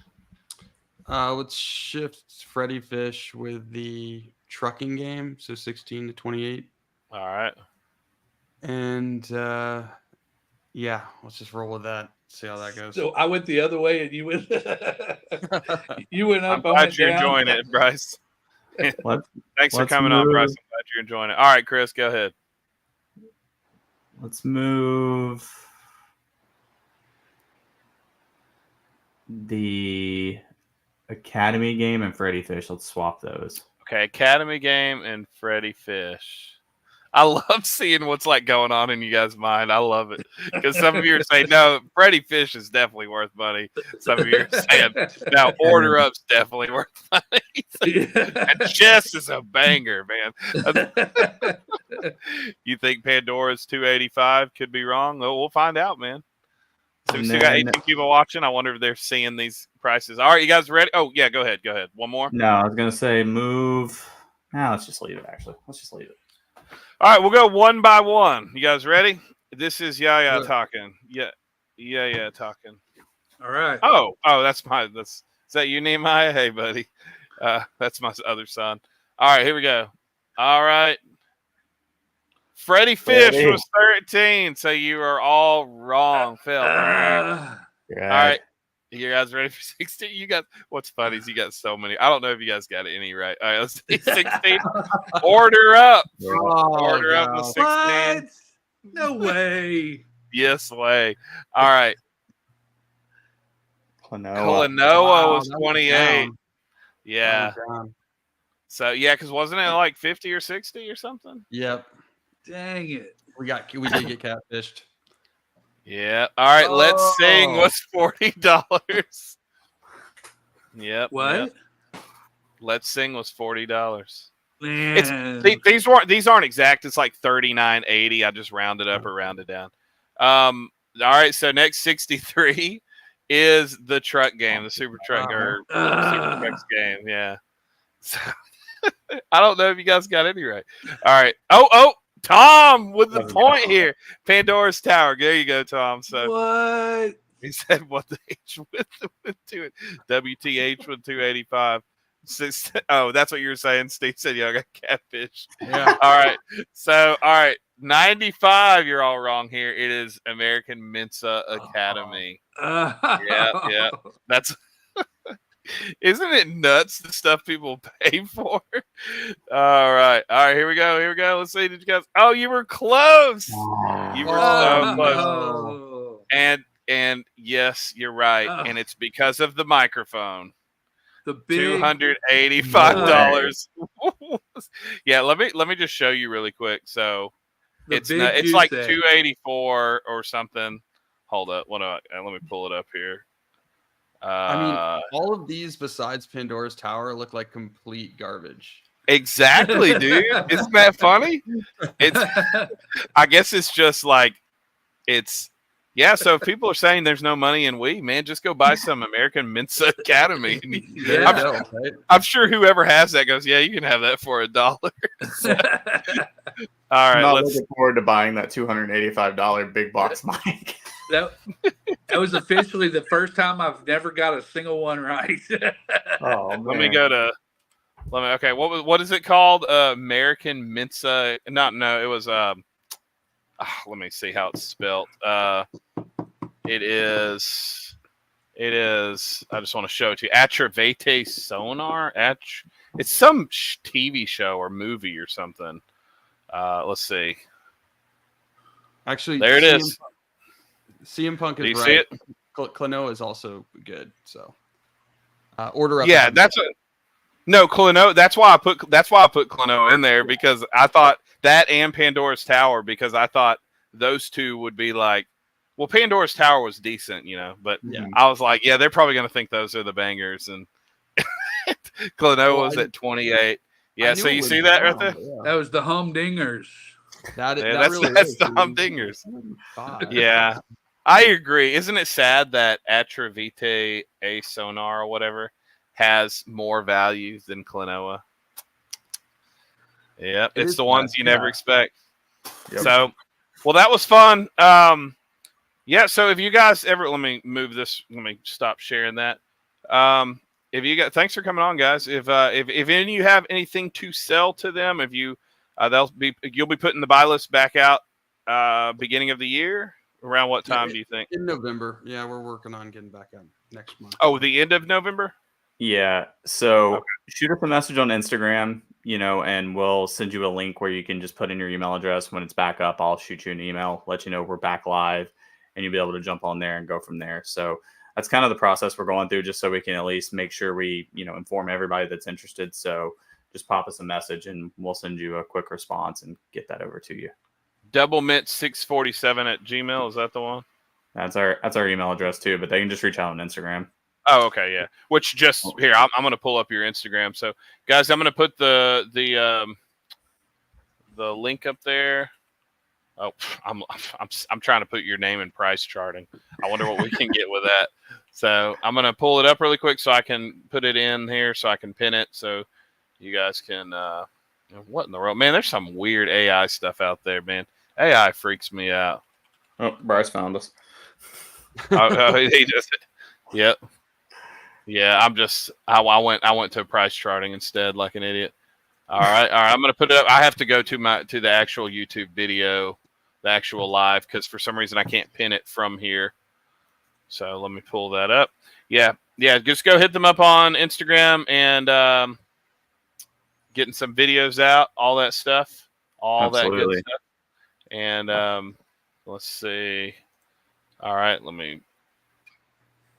Let's shift Freddy Fish with the trucking game, so 16 to 28.
All right.
And let's just roll with that. See how that goes.
So I went the other way, and you went. You went up.
I'm glad you're enjoying it, Bryce. Thanks for coming on, Bryce. I'm glad you're enjoying it. All right, Chris, go ahead.
Let's move The Academy game and Freddy Fish. Let's swap those.
Okay, Academy game and Freddy Fish. I love seeing what's like going on in you guys' mind. I love it because some of you are saying no, Freddy Fish is definitely worth money. Some of you are saying no, Order Up's definitely worth money. And Chess is a banger, man. You think Pandora's $285? Could be wrong. Oh, we'll find out, man. So we still got 18 people watching. I wonder if they're seeing these prices. All right, you guys ready? Oh yeah, go ahead. One more.
No, I was gonna say move. No, let's just leave it. Actually, let's just leave it.
All right, we'll go one by one. You guys ready? This is Yaya talking. Yeah, talking.
All right.
Oh, is that you, Nehemiah? Hey, buddy. That's my other son. All right, here we go. All right. Freddy Fish was 13, so you are all wrong, Phil. All right. You guys ready for 16? You got what's funny is you got so many. I don't know if you guys got any right. All right, let's see 16. Order Up. Order Up with 16.
What? No way.
Yes way. All right.
Klonoa
was 28. Yeah. So yeah, because wasn't it like 50 or 60 or something?
Yep.
Dang it.
We did get catfished.
Yeah. All right. Let's Sing was $40. Yep.
What?
Yep. Let's Sing was $40.
Man.
These aren't exact. It's like $39.80. I just rounded up or rounded down. All right. So next 63 is the truck game, the Super Truck or Super Trucks game. Yeah. So, I don't know if you guys got any right. All right. Oh. Tom with the point here. Pandora's Tower. There you go, Tom. So
what?
he said what the H with to it. WTH with 285. Oh, that's what you were saying. Steve said, "Yeah, I got catfish."
Yeah.
All right. So, all right. 95. You're all wrong here. It is American Mensa Academy. Yeah. That's. Isn't it nuts the stuff people pay for? All right. Here we go. Let's see. Did you guys? Oh, you were close. You were so close. And yes, you're right. And it's because of the microphone.
The big
$285. Yeah. Let me just show you really quick. So it's like $284 or something. Hold up. Let me pull it up here.
I mean, all of these besides Pandora's Tower look like complete garbage.
Exactly, dude. Isn't that funny? I guess it's just like yeah. So if people are saying there's no money in Wii, man, just go buy some American Mensa Academy. I'm sure whoever has that goes, yeah, you can have that for $1. All right,
I'm not looking forward to buying that $285 big box mic.
That was officially the first time I've never got a single one right.
Let me go to. Okay, what is it called? American Mensa. No, it was. Let me see how it's spelled. It is. I just want to show it to you. Atravete Sonar. It's some TV show or movie or something. Let's see.
Actually,
there it is.
CM Punk is
right.
See it? Klonoa is also good. So, Order Up.
Yeah, Klonoa. That's why I put Klonoa in there because I thought that and Pandora's Tower because I thought those two would be like. Well, Pandora's Tower was decent, but I was like, yeah, they're probably going to think those are the bangers, and Klonoa was at 28. Yeah, so you see that right there?
Yeah. That was the humdingers.
That's the humdingers. Yeah. I agree. Isn't it sad that Atravite A Sonar or whatever has more value than Klonoa? Yep, it's the ones you never expect. Yep. So, well, that was fun. Yeah. So, if you guys ever, let me move this. Let me stop sharing that. If you got, thanks for coming on, guys. If any of you have anything to sell to them, if you, you'll be putting the buy list back out beginning of the year. Around what time do you think?
In November. Yeah, we're working on getting back up next month.
Oh, the end of November?
Yeah. So shoot us a message on Instagram, and we'll send you a link where you can just put in your email address. When it's back up, I'll shoot you an email, let you know we're back live, and you'll be able to jump on there and go from there. So that's kind of the process we're going through, just so we can at least make sure we, inform everybody that's interested. So just pop us a message and we'll send you a quick response and get that over to you.
Doublemint647@gmail. Is that the one?
That's our email address too, but they can just reach out on Instagram.
Oh, okay, yeah. Which just here, I'm going to pull up your Instagram. So, guys, I'm going to put the link up there. Oh, I'm trying to put your name in price charting. I wonder what we can get with that. So I'm going to pull it up really quick so I can put it in here so I can pin it so you guys can. What in the world, man? There's some weird AI stuff out there, man. AI freaks me out.
Oh, Bryce found us.
He just. Yep. Yeah, I went to price charting instead, like an idiot. All right. I'm gonna put it up. I have to go to the actual YouTube video, the actual live, because for some reason I can't pin it from here. So let me pull that up. Yeah. Just go hit them up on Instagram and getting some videos out, all that stuff,
Absolutely.
that good stuff. And let's see. All right,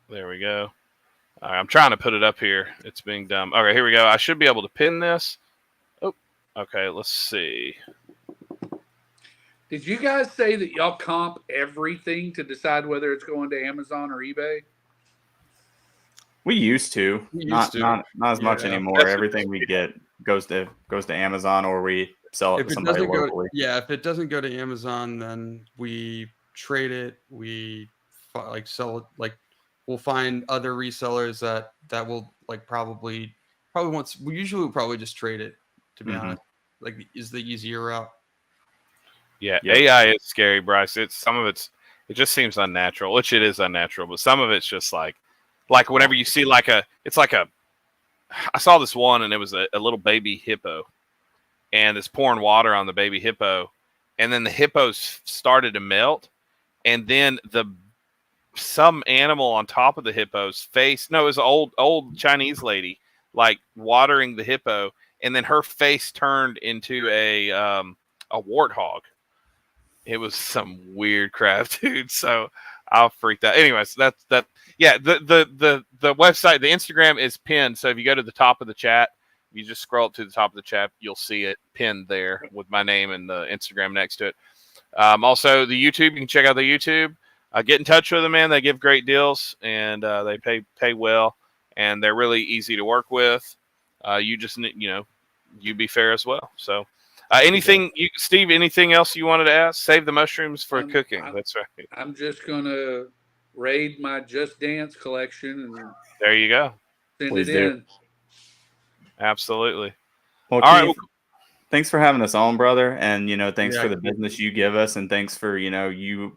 there we go. All right, I'm trying to put it up here. It's being dumb. Okay, here we go. I should be able to pin this. Oh, okay, let's see.
Did you guys say that y'all comp everything to decide whether it's going to Amazon or eBay?
We used to. Not as much anymore. Everything we get goes to Amazon, or we sell it to somebody locally.
If it doesn't go to Amazon, then we trade it. We sell it. We'll find other resellers that will probably once. We usually will probably just trade it. To be honest, is the easier route.
Yeah, yep. AI is scary, Bryce. It just seems unnatural, which it is unnatural, but some of it's just like whenever you see I saw this one and it was a little baby hippo and it's pouring water on the baby hippo and then the hippos started to melt and then some animal on top of the hippo's face. No, it was an old Chinese lady watering the hippo, and then her face turned into a warthog. It was some weird crap, dude. So I'll freak out. Anyways, that's that. Yeah, the website, the Instagram is pinned. So if you go to the top of the chat, you just scroll up to the top of the chat, you'll see it pinned there with my name and the Instagram next to it. Also, the YouTube, you can check out the YouTube. Get in touch with them, man. They give great deals, and they pay well, and they're really easy to work with. You just, you be fair as well. So Steve, anything else you wanted to ask? Save the mushrooms for cooking. That's right.
I'm just going to raid my Just Dance collection. And
there you go.
Send it in.
Absolutely.
Well,
all
Keith,
right.
Thanks for having us on, brother. And, thanks for the business you give us. And thanks for, you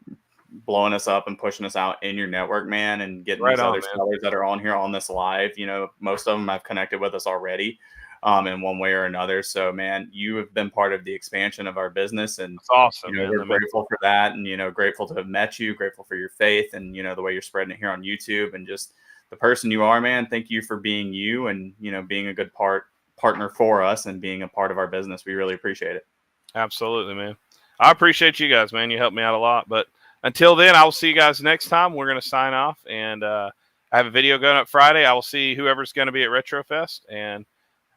blowing us up and pushing us out in your network, man, and getting these other sellers that are on here on this live. Most of them have connected with us already in one way or another. So, man, you have been part of the expansion of our business, and
it's awesome.
We're grateful for that, and grateful to have met you, grateful for your faith, and the way you're spreading it here on YouTube, and just the person you are, man. Thank you for being you, and being a good partner for us, and being a part of our business. We really appreciate it.
Absolutely, man. I appreciate you guys, man. You helped me out a lot, but until then, I will see you guys next time. We're going to sign off, and I have a video going up Friday. I will see whoever's going to be at RetroFest, and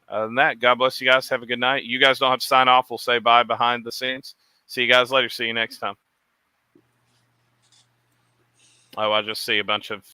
other than that, God bless you guys. Have a good night. You guys don't have to sign off. We'll say bye behind the scenes. See you guys later. See you next time. Oh, I just see a bunch of